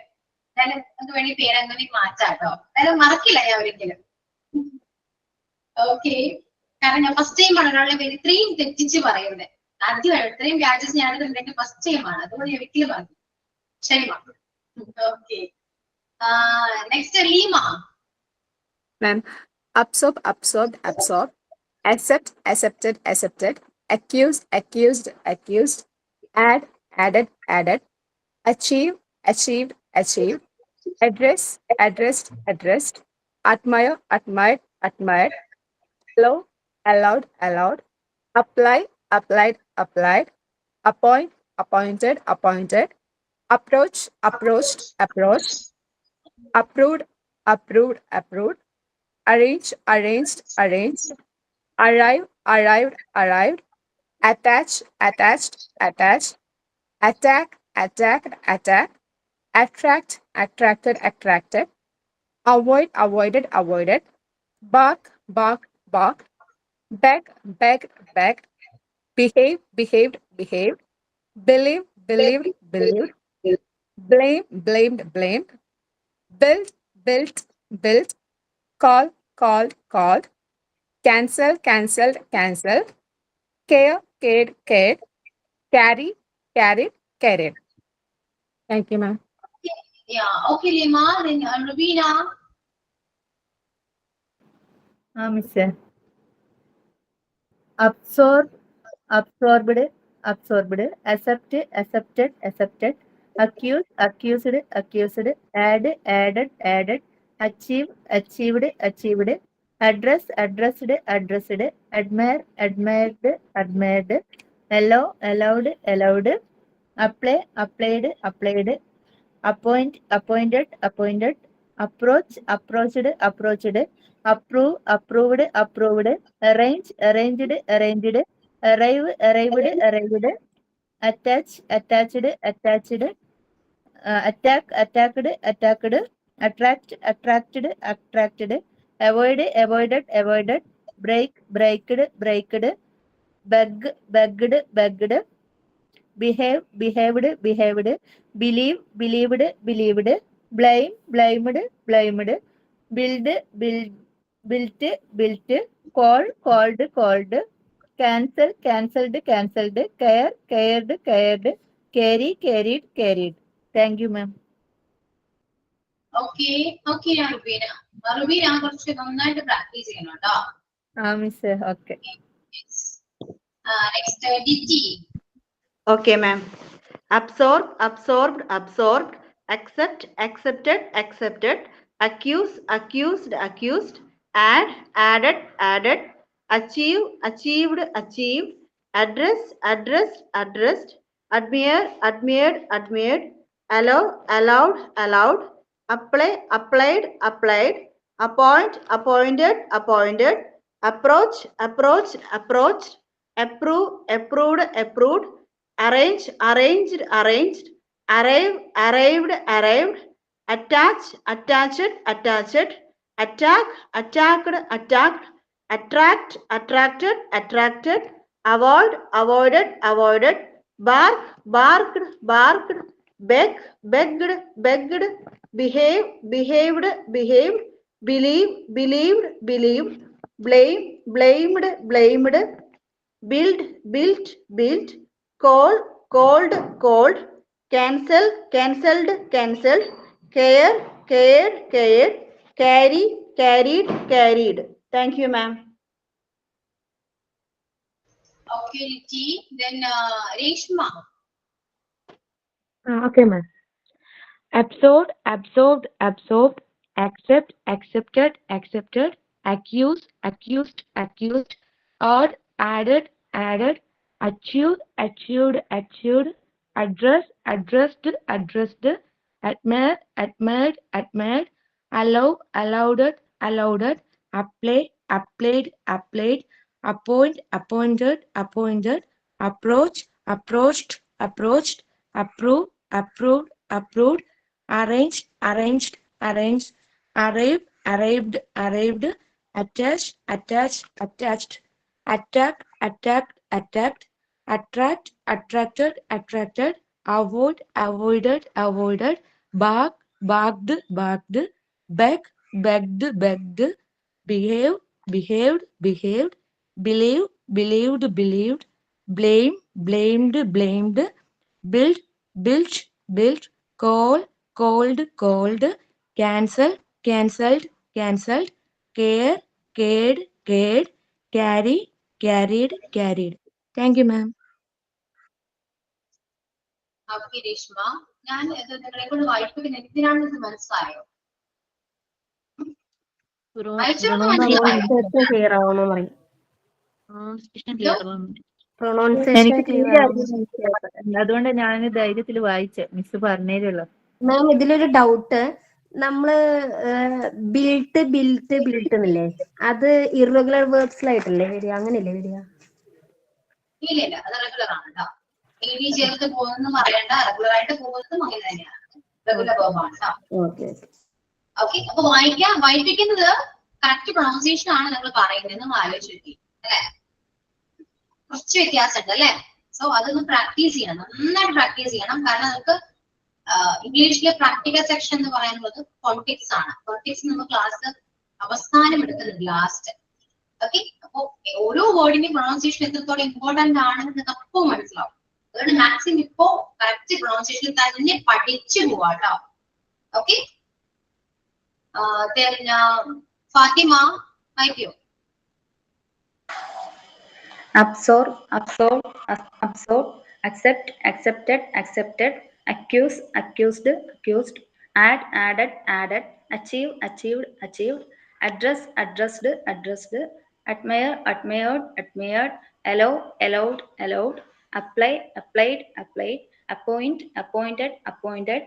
എന്തായാലും നമുക്ക് വേണ്ടി പേര് അങ്ങനെ മാറ്റാട്ടോ. എന്തായാലും മറക്കില്ല ഞാൻ ഒരിക്കലും. ഓക്കെ, കാരണം ഞാൻ ഫസ്റ്റ് ടൈം ആണ് ഒരാളുടെ പേര് ഇത്രയും തെറ്റിച്ച് പറയുന്നത്. ആദ്യമാണ് ഇത്രയും വ്യാജസ് ഞാനിതുണ്ടെങ്കിൽ ഫസ്റ്റ് ടൈം ആണ്. അതുകൊണ്ട് ഞാൻ ഒരിക്കലും പറഞ്ഞു. ശരി മാം. ഓക്കെ, നെക്സ്റ്റ് ലീമ. Ma'am, absorb, absorbed, absorbed, accept, accepted, accepted, accuse, accused, accused, add, added, added, achieve, achieved, achieved, address, addressed, addressed, admire, admired, admired, allow, allowed, allowed, apply, applied, applied, appoint, appointed, appointed, approach, approached, approached, approved, approved, approved, arrange, arranged, arranged, arrive, arrived, arrived, attach, attached, attached, attack, attacked, attacked, attract, attracted, attracted, avoid, avoided, avoided, bark, bark, bark, beg, begged, begged, behave, behaved, behaved, believe, believed, believed, blame, blamed, blamed, build, built, built, call, called, called, cancel, cancelled, cancelled, care, cared, cared, carry, carried, carried. Thank you, ma'am. Yeah, okay, Lima, then Rubina. മിസ്സേ absorb, absorbed, absorbed, accept, accepted, accepted, accuse, accused, accused, add, added, added, achieve, achieved, achieved, address, addressed, addressed, admire, admired, admired, allow, allowed, allowed, apply, applied, applied, appoint, appointed, appointed, approach, approached, approached, approve, approved, approved, arrange, arranged, arranged, arrive, arrived, arrived, attach, attached, attached, attack, attacked, attacked, attract, attracted, attracted, avoid, avoided, avoided, break, braked, braked, beg, begged, begged, behave, behaved, behaved, believe, believed, believed, blame, blamed, blamed, build, built, built, call, called, called, cancel, cancelled, cancelled, care, cared, cared, carry, carried, carried. Thank you, ma'am. Okay, okay, Rubina. Rubina, കുറച്ച് നന്നായിട്ട് practice ചെയ്യണം കേട്ടോ. Miss, okay. Next, Diti. Okay, ma'am. Absorb, absorbed, absorbed, accept, accepted, accepted, accuse, accused, accused, add, added, added, achieve, achieved, achieved, address, addressed, addressed, admire, admired, admired, allow, allowed, allowed, apply, applied, applied, appoint, appointed, appointed, approach, approached, approached, approve, approved, approved, arrange, arranged, arranged, arrive, arrived, arrived, attach, attached, attached, attack, attacked, attacked, attract, attracted, attracted, avoid, avoided, avoided, bark, barked, barked, beg, begged, begged, behave, behaved, behaved, believe, believed, believed, blame, blamed, blamed, build, built, built, call, called, called, cancel, cancelled, cancelled, care, cared, cared, carry, carried, carried. Thank you, ma'am. Okay, Diti. Then Reshma. Okay, ma'am. Absorbed, absorbed, absorbed, accept, accepted, accepted, accuse, accused, accused, odd, added, added, achieved, achieved, achieved, address, addressed, addressed, admire, admired, admired, allow, allowed, allowed, apply, applied, applied, appoint, appointed, appointed, approach, approached, approached, approve, approved, approved, arrange, arranged, arranged, arrive, arrived, arrived, attach, attached, attached, attack, attacked, attacked, attract, attracted, attracted, avoid, avoided, avoided, bark, barked, barked, beg, begged, begged, behave, behaved, behaved, believe, believed, believed, blame, blamed, blamed, build, built, built, call, called, called, cancel, cancelled, cancelled, care, cared, cared, carry, carried, carried. Thank you, ma'am. Okay, Reshma. ഞാൻ നിങ്ങളെ കൊണ്ട് വായിപ്പിക്കുന്ന എന്തിനാണെന്ന് ഇത് മനസ്സിലായോ? Pronunciation clear ആവണമെന്ന് പറയും. Pronunciation എനിക്ക് clear തീരെ ആവണം. അറിയില്ല, അതുകൊണ്ട് ഞാൻ ധൈര്യത്തിൽ വായിച്ചേ. മിസ് പറഞ്ഞേരുള്ളൂ. മാം ഇതിലൊരു ഡൗട്ട്. നമ്മള് ബിൽട്ട് ബിൽട്ട് ബിൽട്ട് എന്നില്ലേ, അത് ഇറഗുലർ വേർബ്സിലായിട്ടല്ലേ വരിക? അങ്ങനെയല്ലേ വരിക? ഇല്ല, അത് റെഗുലർ ആണ് കേട്ടോ. ഇനി ചേർത്ത് പോകുന്നതും അറിയണ്ട, റെഗുലർ ആയിട്ട് പോകുന്നതും അങ്ങനെ തന്നെയാണ്. റെഗുലർ വേർബാണ് കേട്ടോ. ഓക്കെ. ഓക്കെ, അപ്പൊ വായിപ്പിക്കുന്നത് കറക്റ്റ് പ്രൊണൗൺസിയേഷൻ ആണ് നിങ്ങൾ പറയുന്നത് നിങ്ങൾ ആലോചിച്ച് നോക്കി അല്ലെ? കുറച്ച് വ്യത്യാസമുണ്ട് അല്ലെ? സോ അതൊന്ന് പ്രാക്ടീസ് ചെയ്യണം, നന്നായിട്ട് പ്രാക്ടീസ് ചെയ്യണം. കാരണം നമുക്ക് ഇംഗ്ലീഷിലെ പ്രാക്ടിക്കൽ സെക്ഷൻ എന്ന് പറയുന്നത് കോണ്ടിക്സ് ആണ്. കോണ്ടിക്സ് നമ്മൾ ക്ലാസ് അവസാനം എടുക്കുന്നുണ്ട്, ലാസ്റ്റ്. ഓക്കെ, അപ്പൊ ഓരോ വേർഡിന്റെയും പ്രൊണൗൺസിയേഷൻ എത്രത്തോളം ഇമ്പോർട്ടന്റ് ആണെന്ന് നിങ്ങൾക്ക് അപ്പോൾ മനസ്സിലാവും. അതുകൊണ്ട് മാക്സിമം ഇപ്പോ കറക്റ്റ് പ്രൊണൗൺസിയേഷൻ തന്നെ പഠിച്ചു പോവാട്ടോ. Okay. Then Fatima, thank you. Absorb, absorb, absorb, accept, accepted, accepted, accuse, accused, accused, add, added, added, achieve, achieved, achieved, address, addressed, addressed, admire, admired, admired, allow, allowed, allowed, apply, applied, applied, appoint, appointed, appointed,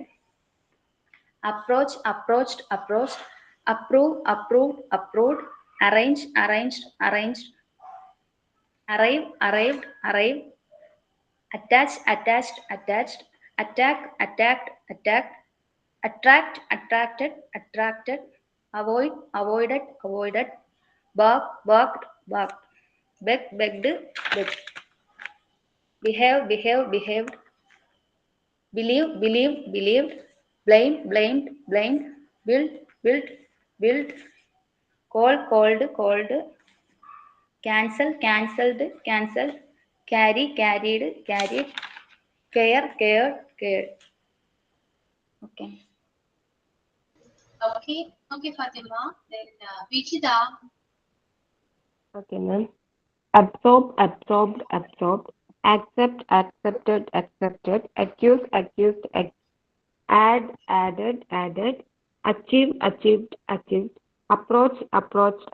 approach, approached, approached, approve, approved, approved, arrange, arranged, arranged, arrive, arrived, arrive, attach, attached, attached, attack, attacked, attacked, attract, attracted, attracted, avoid, avoided, avoided, bark, barked, barked, beg, begged, begged, behave, behave, behaved, believe, believed, believed, blame, blamed, blamed, build, built, built, call, called, called, cancel, cancelled, cancelled, carry, carried, carried, care, cared, cared. Okay. Okay. Okay, Fatima. Then Vichita. Okay, ma'am. Absorb, absorbed, absorbed. Accept, accepted, accepted. Accuse, accused, add, added, added. Achieve, achieved, achieved. Approach, approached,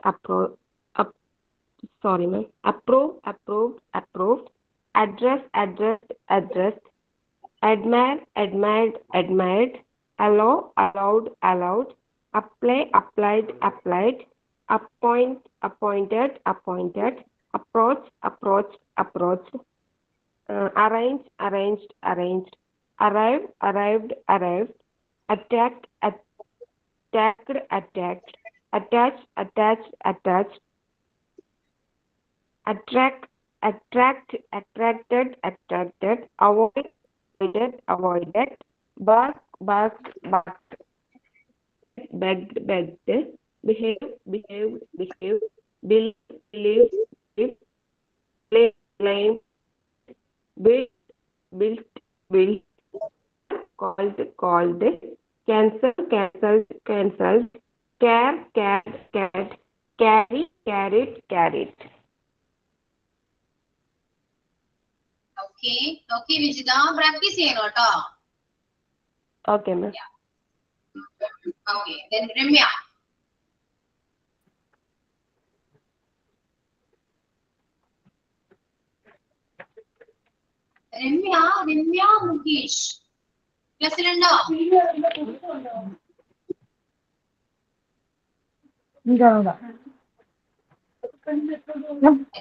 sorry, ma'am. Approve, approved, approved. Address, addressed, addressed. Admire, admired, admired. Allow, allowed, allowed. Apply, applied, applied. Appoint, appointed, appointed. Approach, approached, approached. Arrange, arranged, arranged. Arrive, arrived, arrived. Attack, attacked, attacked. Attach, attached, attached. Attract, attracted, attracted. Avoid, avoided, avoided. Bark, barked, barked. Begged, begged. Behave, behaved, behaved. Believe, believed, believed. Blame, blame. Build, built, built. Called, called. Cancel, cancelled, cancelled. Care, cared, cared. Carry, carried, carried. Okay. Okay, Vichita. Practice ചെയ്യണം കേട്ടോ. Okay, ma'am. Okay. Then Ramya. Ramya Mukesh. ക്ലാസ്സിലുണ്ടോ?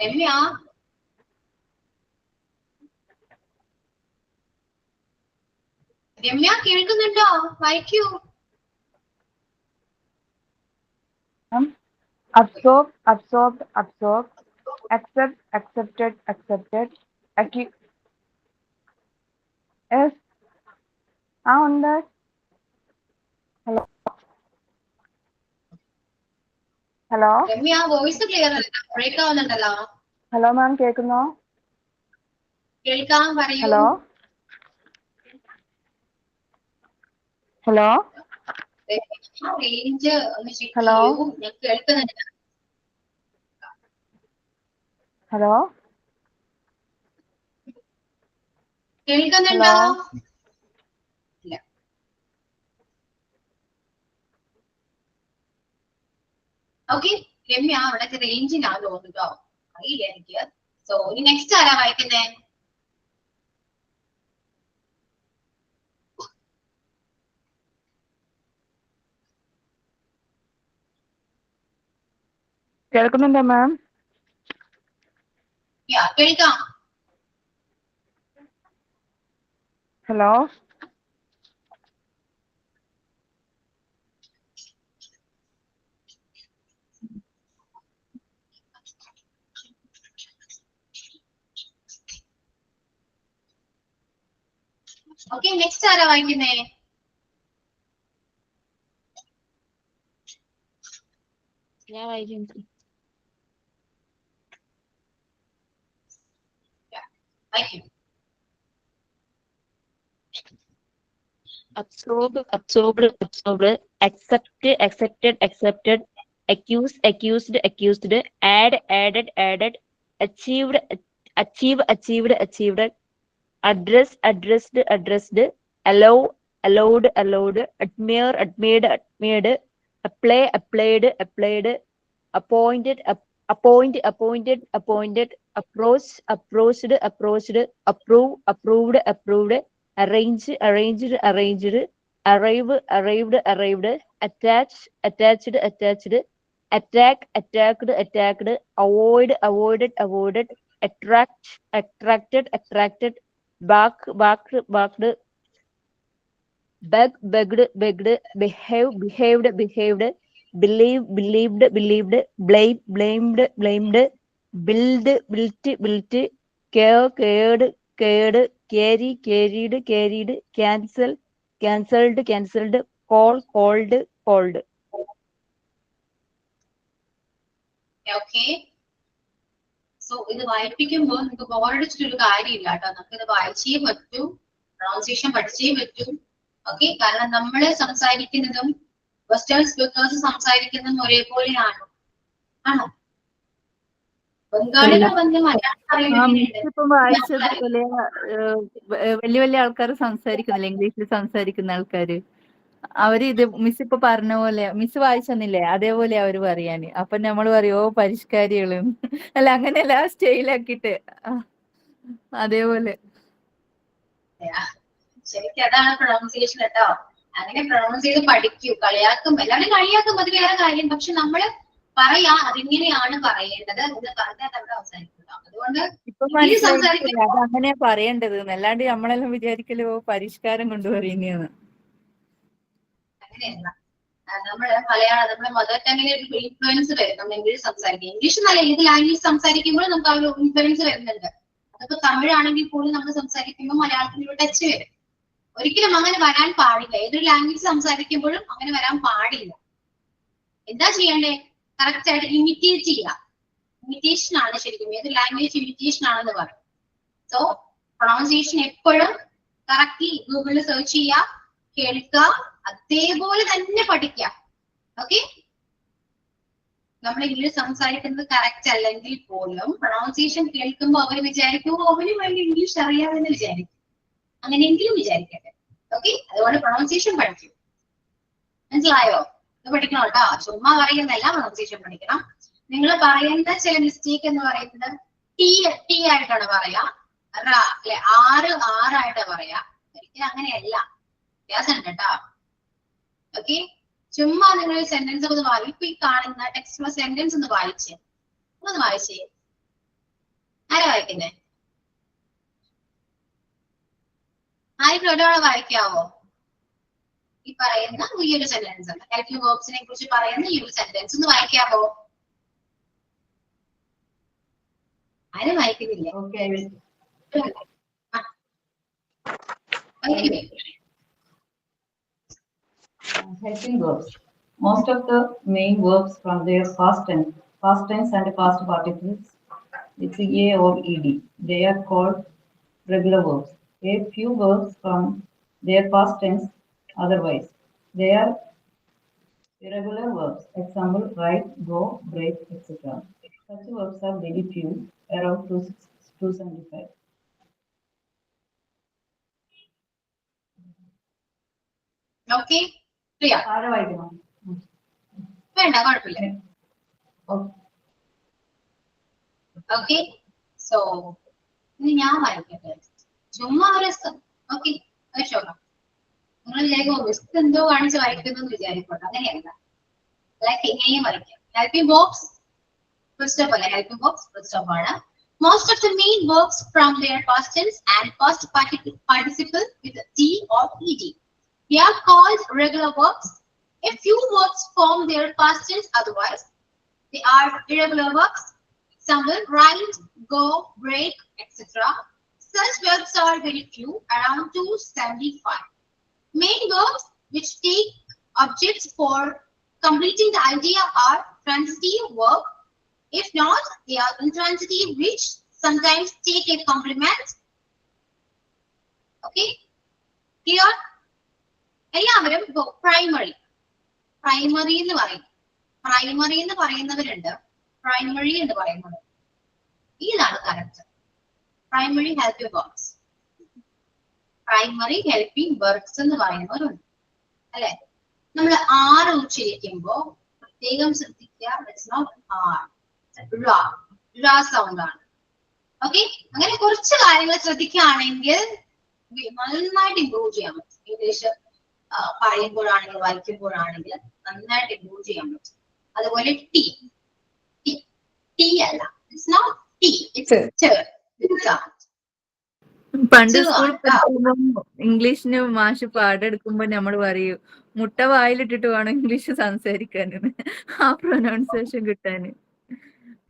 Ramya Ramya കേൾക്കുന്നുണ്ടോ? വായിക്കൂ. Absorb, absorbed, absorbed. Accept, accepted, accepted. Yes. ഉണ്ട്. Hello hello Ramya voice clear അല്ല, break ആവുന്നുണ്ടല്ലോ. Hello ma'am കേൾക്കുന്നോ? കേൾക്കാം, പറയൂ. ഹലോ ഹലോ റേഞ്ച് ഒന്ന് ചെക്ക് ഹലോ ചെയ്യൂ. ഞാൻ കേൾക്കുന്നുണ്ട്. ഹലോ കേൾക്കുന്നുണ്ടോ? ഇല്ല. ഓക്കെ രമ്യ, അവിടെ റേഞ്ചിനാണ് തോന്നുന്നുട്ടോ, അറിയില്ല എനിക്ക്. സോ ഇനി നെക്സ്റ്റ് ആരാ വായിക്കുന്നേ? കേൾക്കുന്നുണ്ടോ മാം? കേൾക്കാം. ഹലോ ഓക്കെ നെക്സ്റ്റ് ആരാ വായിക്കുന്നേ? ഞാൻ വായിക്കുന്നു. വായിക്കൂ. absorb, absorbed, absorbed, accept, accepted, accepted, accuse, accused, accused, add, added, added, achieved, achieve, achieved, achieved, address, addressed, addressed, allow, allowed, allowed, admire, admired, admired, apply, applied, applied, appointed, appoint, appointed, appointed, approach, approached, approached, approve, approved, approved, arrange, arranged, arranged, arrive, arrived, arrived, attach, attached, attached, attack, attacked, attacked, avoid, avoided, avoided, attract, attracted, attracted, back, backed, backed, beg, begged, begged, behave, behaved, behaved, believe, believed, believed, blame, blamed, blamed, build, built, built, care, cared, cared, carry, carried, carried, cancel, cancelled, cancelled, call, called, called. Okay so ഇത് വായിപ്പിക്കുമ്പോൾ നിങ്ങൾക്ക് ബോറടിച്ചിട്ടൊരു കാര്യമില്ല കേട്ടോ. നമുക്ക് ഇത് വായിച്ചേ പറ്റൂ, pronunciation പഠിച്ചേ പറ്റൂ. ഓക്കെ, കാരണം നമ്മള് സംസാരിക്കുന്നതും വെസ്റ്റേൺ സ്പീക്കേഴ്സ് സംസാരിക്കുന്നതും ഒരേപോലെയാണോ? ആണോ? ബംഗാളികൾ വന്ന് മലയാളം പറയുന്നത് ഇപ്പം വായിച്ചതുപോലെ വലിയ വലിയ ആൾക്കാർ സംസാരിക്കുന്നില്ല, ഇംഗ്ലീഷിൽ സംസാരിക്കുന്ന ആൾക്കാര്. അവര് ഇത് മിസ് ഇപ്പൊ പറഞ്ഞ പോലെ മിസ് വായിച്ചെന്നില്ലേ, അതേപോലെ അവര് പറയാന്. അപ്പൊ നമ്മൾ പറയും ഓ പരിഷ്കാരികള്. അല്ല അങ്ങനെയല്ല, സ്റ്റൈലാക്കിട്ട് അതേപോലെ. ശരിക്കും അതാണ് പ്രൊണൗൺസിയേഷൻ കേട്ടോ. അങ്ങനെ പ്രൊണൗൺസ് ചെയ്ത് പഠിക്കൂ. കളിയാക്കും, എല്ലാവരും കളിയാക്കും, അത് വേറെ കാര്യം. പക്ഷെ നമ്മള് പറയാ അതിങ്ങനെയാണ് പറയേണ്ടത് എന്ന് പറഞ്ഞാൽ നമ്മുടെ അവസാനിക്കുക. അതുകൊണ്ട് ഇപ്പൊ മനസ്സിലായിട്ടില്ല അത് അങ്ങനെയാ പറയേണ്ടത്, അല്ലാണ്ട് നമ്മളെല്ലാം വിചാരിക്കലോ പരിഷ്കാരം കൊണ്ടുവരുന്നതാണ്. അങ്ങനെയല്ല, നമ്മള് മലയാളം നമ്മുടെ മദർ ടങ്ങിലെ ഒരു ഇൻഫ്ലുവൻസ് വരും. നമ്മൾ ഇംഗ്ലീഷ് സംസാരിക്കും, ഇംഗ്ലീഷ് നല്ല ഏത് ലാംഗ്വേജ് സംസാരിക്കുമ്പോൾ നമുക്ക് ആ ഒരു ഇൻഫ്ലുവൻസ് വരുന്നുണ്ട്. അതിപ്പോ തമിഴാണെങ്കിൽ പോലും നമ്മൾ സംസാരിക്കുമ്പോൾ മലയാളത്തിനൊരു ടച്ച് വരും. ഒരിക്കലും അങ്ങനെ വരാൻ പാടില്ല. ഏതൊരു ലാംഗ്വേജ് സംസാരിക്കുമ്പോഴും അങ്ങനെ വരാൻ പാടില്ല. എന്താ ചെയ്യണ്ടേ? കറക്റ്റ് ആയിട്ട് ഇമിറ്റേറ്റ് ചെയ്യുക. ഇമിറ്റേഷൻ ആണ് ശരിക്കും, ഏത് ലാംഗ്വേജ് ഇമിറ്റേഷൻ ആണെന്ന് പറയും. സോ പ്രൊണൗൺസിയേഷൻ എപ്പോഴും കറക്റ്റ്ലി ഗൂഗിളിൽ സെർച്ച് ചെയ്യുക, കേൾക്കുക, അതേപോലെ തന്നെ പഠിക്കുക. ഓക്കെ, നമ്മൾ ഇംഗ്ലീഷ് സംസാരിക്കുന്നത് കറക്റ്റ് അല്ലെങ്കിൽ പോലും പ്രൊണൗൺസിയേഷൻ കേൾക്കുമ്പോൾ അവർ വിചാരിക്കും അവന് വേണ്ടി ഇംഗ്ലീഷ് അറിയാമെന്ന് വിചാരിക്കും. അങ്ങനെയെങ്കിലും വിചാരിക്കട്ടെ. ഓക്കെ, അതുകൊണ്ട് പ്രൊണൗൺസിയേഷൻ പഠിക്കും. മനസ്സിലായോ? ഇത് പഠിക്കണം കേട്ടോ. ചുമ്മാ പറയുന്നതല്ല, പ്രൊണൗൺസിയേഷൻ പഠിക്കണം. നിങ്ങൾ പറയുന്ന ചില മിസ്റ്റേക്ക് എന്ന് പറയുന്നത് ടി ആയിട്ടാണ് പറയാ, അല്ലെ ആറായിട്ടാ പറയാ. ഒരിക്കലും അങ്ങനെയല്ല, വ്യത്യാസമുണ്ട് കേട്ടോ. ഓക്കെ, ചുമ്മാ നിങ്ങൾ സെന്റൻസ് ഒന്ന് ഇപ്പൊ ഈ കാണുന്ന ടെക്സ്റ്റ് സെന്റൻസ് ഒന്ന് വായിച്ചേ. ആരാ വായിക്കുന്നേ? ആരെങ്കിലും ഒരാളെ വായിക്കാവോ? ഈ പറയുന്ന ഈ ഒരു സെന്റൻസ് ഉണ്ട്, ഹെൽപ്പിംഗ് വേർബ്സിനെ കുറിച്ച് പറയുന്ന ഈ ഒരു സെന്റൻസ് ഒന്ന് വായിക്കാവോ? ആരും വായിക്കുന്നില്ല. Helping verbs. Most of the main verbs from their past tense and past participles with a or ed. They are called regular verbs. A few verbs from their past tense otherwise. They are irregular verbs. Example: write, go, break, etc. Such verbs are very few, around 275. Okay. വേണ്ട, കുഴപ്പമില്ല. Okay, so ഇനി ഞാൻ വായിക്കട്ടെ. ചുമ്മാ ഒരു രസം. Okay, വായിച്ചോളാം. നിങ്ങൾ വിചാരിക്കും റിസ്ക് എന്തോ കാണിച്ച് വായിക്കുന്നു വിചാരിക്കോട്ടെ. അങ്ങനെയല്ല, ലൈക്ക് ഇങ്ങനെയും വരയ്ക്കാം. Helping verbs first of all, helping verbs first of ആണ്. Most of the main verbs from their past tense and past participle with t or ed. They are called regular verbs. A few verbs form their past tense otherwise. They are irregular verbs. Example: write, go, break, etc. Such verbs are very few, around 275. Main verbs which take objects for completing the idea are transitive verb. If not, they are intransitive, which sometimes take a complement. Okay, clear? എല്ലാവരും ഇപ്പൊ primary എന്ന് പറയും. Primary എന്ന് പറയുന്നവരുണ്ട്, primary എന്ന് പറയുന്നത്. ഇതാണ് correct. Primary helping works, primary helping works എന്ന് പറയുന്നവരുണ്ട് അല്ലെ. നമ്മൾ ആറ് ഉച്ചരിക്കുമ്പോ പ്രത്യേകം ശ്രദ്ധിക്കുക. ഇറ്റ്സ് നോട്ട് ആർ, ഴ സൗണ്ട് ആണ്. ഓക്കെ, അങ്ങനെ കുറച്ച് കാര്യങ്ങൾ ശ്രദ്ധിക്കുകയാണെങ്കിൽ നന്നായിട്ട് ഇമ്പ്രൂവ് ചെയ്യാൻ പറ്റും. ഇംഗ്ലീഷ് പറയുമ്പോഴാണെങ്കിൽ വായിക്കുമ്പോഴാണെങ്കിൽ നന്നായിട്ട് ഇമ്പ്രൂവ് ചെയ്യാൻ പറ്റും. അതുപോലെ ടി അല്ല, ഇറ്റ്സ് നോട്ട് ടി, ഇറ്റ്സ് പണ്ട് സ്കൂളിൽ പഠിക്കുമ്പോ ഇംഗ്ലീഷിന് മാഷ് പാടെടുക്കുമ്പോ നമ്മൾ പറയൂ മുട്ട വായിലിട്ടിട്ട് വേണം ഇംഗ്ലീഷ് സംസാരിക്കാൻ. ആ പ്രൊനൗൺസിയേഷൻ കിട്ടാന്.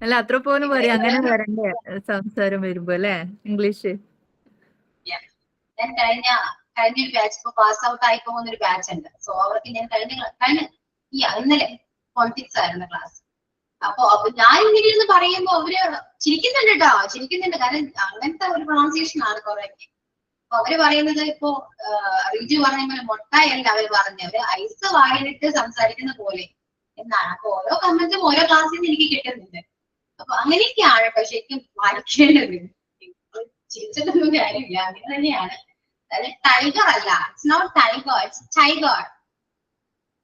അല്ല അത്ര പോലും പറയും, അങ്ങനെ വരണ്ടേ സംസാരം വരുമ്പോ അല്ലെ ഇംഗ്ലീഷ്. ഞാൻ കഴിഞ്ഞ ഒരു ബാച്ച് ഇപ്പൊ പാസ് ഔട്ട് ആയി പോകുന്ന ഒരു ബാച്ച് ഉണ്ട്. സോ അവർക്ക് ഞാൻ ഇന്നലെ പൊളിറ്റിക്സ് ആയിരുന്നു ക്ലാസ്. അപ്പൊ ഞാൻ ഇങ്ങനെ ഇരുന്ന് പറയുമ്പോ അവര് ചിരിക്കുന്നുണ്ട് കേട്ടോ, ചിരിക്കുന്നുണ്ട്. കാരണം അങ്ങനത്തെ ഒരു പ്രൊണൗൺസിയേഷൻ ആണ് കുറെ. അപ്പൊ അവര് പറയുന്നത് ഇപ്പൊ റിജു പറഞ്ഞ പോലെ മുട്ടായല്ല അവര് പറഞ്ഞത്, ഐസ് വായിലിട്ട് സംസാരിക്കുന്ന പോലെ എന്നാണ്. അപ്പൊ ഓരോ കമന്റും ഓരോ ക്ലാസ്സിൽ നിന്ന് എനിക്ക് കിട്ടുന്നുണ്ട്. അപ്പൊ അങ്ങനെയൊക്കെയാണ് കേട്ടോ ശരിക്കും വായിക്കേണ്ടത്. ചിരിച്ചിട്ടൊന്നും കാര്യമില്ല, അങ്ങനെ തന്നെയാണ്. അതായത് ടൈഗർ അല്ല, it's not tiger, it's tiger.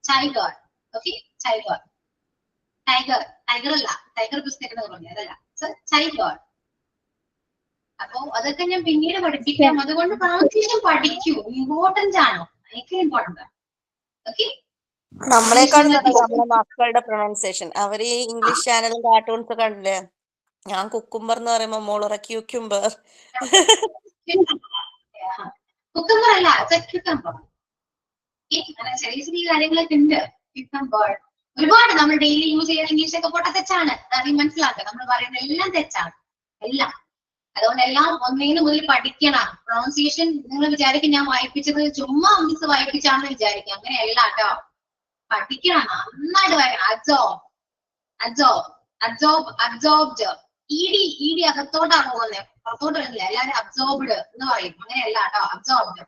Tiger, okay, tiger. Tiger അല്ല, ടൈഗർ പുസ്തകം പറഞ്ഞു അതല്ല, ടൈഗർ. അപ്പൊ അതൊക്കെ ഞാൻ പിന്നീട് പഠിപ്പിക്കാം. അതുകൊണ്ട് പ്രൊണൗൺസിയേഷൻ പഠിക്കൂ, ഇമ്പോർട്ടന്റ് ആണ്, ഭയങ്കര ഇമ്പോർട്ടന്റ് ആണ്. ഓക്കെ, നമ്മളെക്കാളും നമ്മളെ മക്കളുടെ പ്രൊണൗൺസിയേഷൻ. അവര് ഈ ഇംഗ്ലീഷ് ചാനലും കാർട്ടൂൺസ് ഒക്കെ കണ്ടില്ലേ? ഞാൻ കുക്കുംബർ എന്ന് പറയുമ്പോ മോളറ ക്യൂക്യുംബർ. കുക്കുംബർ അല്ല, ക്യൂക്കംബർ. അങ്ങനെ ചെറിയ ചെറിയ കാര്യങ്ങളൊക്കെ ഉണ്ട്. ക്യൂക്കംബർ ഒരുപാട് നമ്മൾ ഡെയിലി യൂസ് ചെയ്യുന്ന ഇംഗ്ലീഷ് ഒക്കെ പോട്ടെ തെറ്റാണ്, അത് മനസ്സിലാക്കുക. നമ്മൾ പറയുന്ന എല്ലാം തെറ്റാണ്, എല്ലാം. അതുകൊണ്ട് എല്ലാം ഒന്നേന്ന് മുതൽ പഠിക്കണം. പ്രൊണൗൺസിയേഷൻ നിങ്ങൾ വിചാരിക്കും ഞാൻ വായിപ്പിച്ചത് ചുമ്മാ മിസ് വായിപ്പിച്ചാണെന്ന് വിചാരിക്കും. അങ്ങനെയല്ല കേട്ടോ, പഠിക്കണം, നന്നായിട്ട് വായിക്കണം. അബ്സോർബ്ഡ്. ഇഡി അകത്തോട്ടാണ് പോകുന്നത്, പുറത്തോട്ട് വരുന്നില്ല. എല്ലാവരും അബ്സോർബ്ഡ് എന്ന് പറയും, അങ്ങനെയല്ല കേട്ടോ. അബ്സോർബ്ഡ്.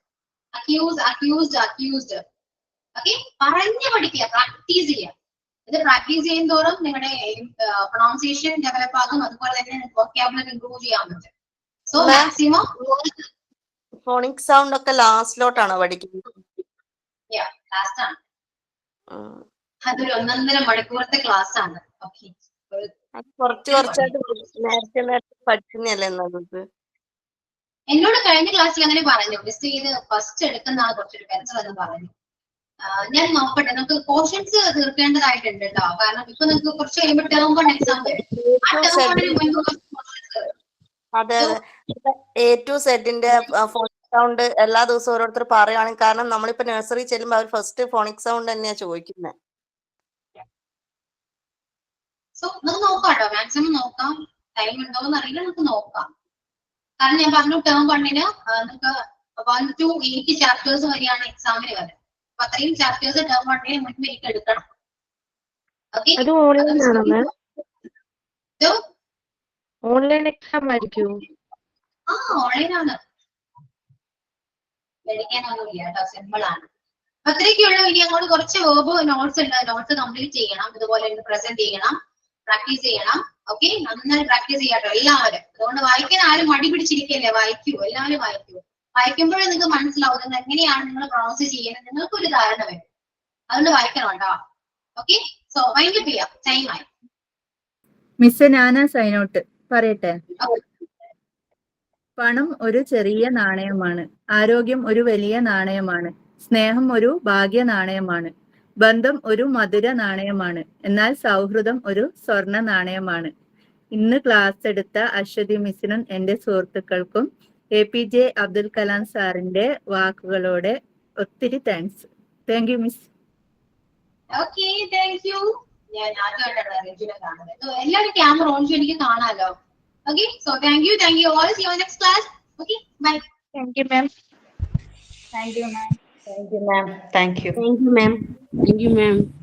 അക്യൂസ്ഡ്. ഓക്കെ, പറഞ്ഞു പഠിക്കുക, പ്രാക്ടീസ് ചെയ്യുക. ഇത് പ്രാക്ടീസ് ചെയ്യുന്നതോറും നിങ്ങളുടെ പ്രൊണൗൺസിയേഷൻ ഡെവലപ്പ് ആകും. അതുപോലെ തന്നെ വൊക്കാബുലറി ഇംപ്രൂവ് ചെയ്യാൻ പറ്റും. സോ മാക്സിമം ഫോണിക് സൗണ്ട് ഒക്കെ ലാസ്റ്റിലോട്ടാണോ പഠിക്കുന്നത്? ലാസ്റ്റ് ആണ്. അതൊരു 1.5 മണിക്കൂറത്തെ ക്ലാസ് ആണ്. ഓക്കെ, കുറച്ചായിട്ട് നേരത്തെ പഠിക്കുന്നല്ലേ എന്നത്. എന്നോട് കഴിഞ്ഞ ക്ലാസ്സിൽ അങ്ങനെ പറഞ്ഞു, മിസ് ചെയ്ത് ഫസ്റ്റ് എടുക്കുന്നതാണ് കുറച്ചൊരു ബെറ്റർ എന്ന് പറഞ്ഞു. ഞാൻ നോക്കട്ടെ, നമുക്ക് പോർഷൻസ് തീർക്കേണ്ടതായിട്ടുണ്ട് കേട്ടോ. കാരണം ഇപ്പൊ നിങ്ങൾക്ക് കുറച്ച് കഴിയുമ്പോൾ ടേം 1 എക്സാം വരും. ആ ടേം 1 മുൻപ് അതെ, A to Z-ന്റെ ഫോണിക് സൗണ്ട് എല്ലാ ദിവസവും ഓരോരുത്തർ പറയുകയാണെങ്കിൽ, കാരണം നമ്മളിപ്പോ നഴ്സറി ചെല്ലുമ്പോൾ അവർ ഫസ്റ്റ് ഫോണിക് സൗണ്ട് തന്നെയാ ചോദിക്കുന്നത്. സോ നമുക്ക് നോക്കാം കേട്ടോ, മാക്സിമം നോക്കാം. ടൈം ഉണ്ടോന്ന് അറിയില്ല, നമുക്ക് നോക്കാം. കാരണം ഞാൻ പറഞ്ഞു ടേം 1-ന് നമുക്ക് 1 to 8 ചാപ്റ്റേഴ്സ് വരെയാണ് എക്സാമിന് വരെ. അപ്പൊ അത്രയും ചാപ്റ്റേഴ്സ് ടേം 1-ന് മുൻപ് എനിക്ക് എടുക്കണം. ഓക്കെ, ഓൺലൈൻ എക്സാം ആയിരിക്കൂ? ഓൺലൈൻ ആണ്, പഠിക്കാനൊന്നുമില്ല കേട്ടോ, സിമ്പിൾ ആണ്. അത്രയ്ക്കുള്ളൂ. ഇനി അങ്ങോട്ട് കുറച്ച് വേർബ് നോട്ട്സ് ഉണ്ട്, നോട്ട്സ് കംപ്ലീറ്റ് ചെയ്യണം. ഇതുപോലെ പ്രസന്റ് ചെയ്യണം, പ്രാക്ടീസ് ചെയ്യണം. ഓക്കെ, നന്നായി പ്രാക്ടീസ് ചെയ്യാട്ടോ എല്ലാവരും. അതുകൊണ്ട് വായിക്കാൻ ആരും മടി പിടിച്ചിരിക്കല്ലേ, വായിക്കൂ, എല്ലാവരും വായിക്കൂ. വായിക്കുമ്പോഴേ നിങ്ങൾക്ക് മനസ്സിലാവും നിങ്ങൾ എങ്ങനെയാണ് നിങ്ങൾ പ്രൊണൗൺസ് ചെയ്യുന്നത്, നിങ്ങൾക്കൊരു ധാരണ വരും. അതുകൊണ്ട് വായിക്കണം കേട്ടോ. ഓക്കെ, സോ വൈൻഡപ്പ് ചെയ്യാം, ടൈം ആയി. മിസ് ഞാനാ സൈൻ ഔട്ട് പറയട്ടെ. പണം ഒരു ചെറിയ നാണയമാണ്, ആരോഗ്യം ഒരു വലിയ നാണയമാണ്, സ്നേഹം ഒരു ഭാഗ്യ നാണയമാണ്, ബന്ധം ഒരു മധുര നാണയമാണ്, എന്നാൽ സൗഹൃദം ഒരു സ്വർണ്ണ നാണയമാണ്. ഇന്ന് ക്ലാസ് എടുത്ത അശ്വതി മിസ്സിനും എന്റെ സുഹൃത്തുക്കൾക്കും APJ അബ്ദുൽ കലാം സാറിന്റെ വാക്കുകളോടെ ഒത്തിരി thanks. Thank you miss. Okay, thank you. ഞാൻ ആദ്യമായിട്ടാണ് റെജിനെ കാണുന്നത്. എല്ലാവരും ക്യാമറ ഓൺ ചെയ്ത് എനിക്ക് കാണാമല്ലോ. Okay, so thank you all. See you in next class. Okay, bye. Thank you, ma'am. Thank you, ma'am. Thank you, ma'am. Thank you. Thank you, ma'am. Thank you, ma'am.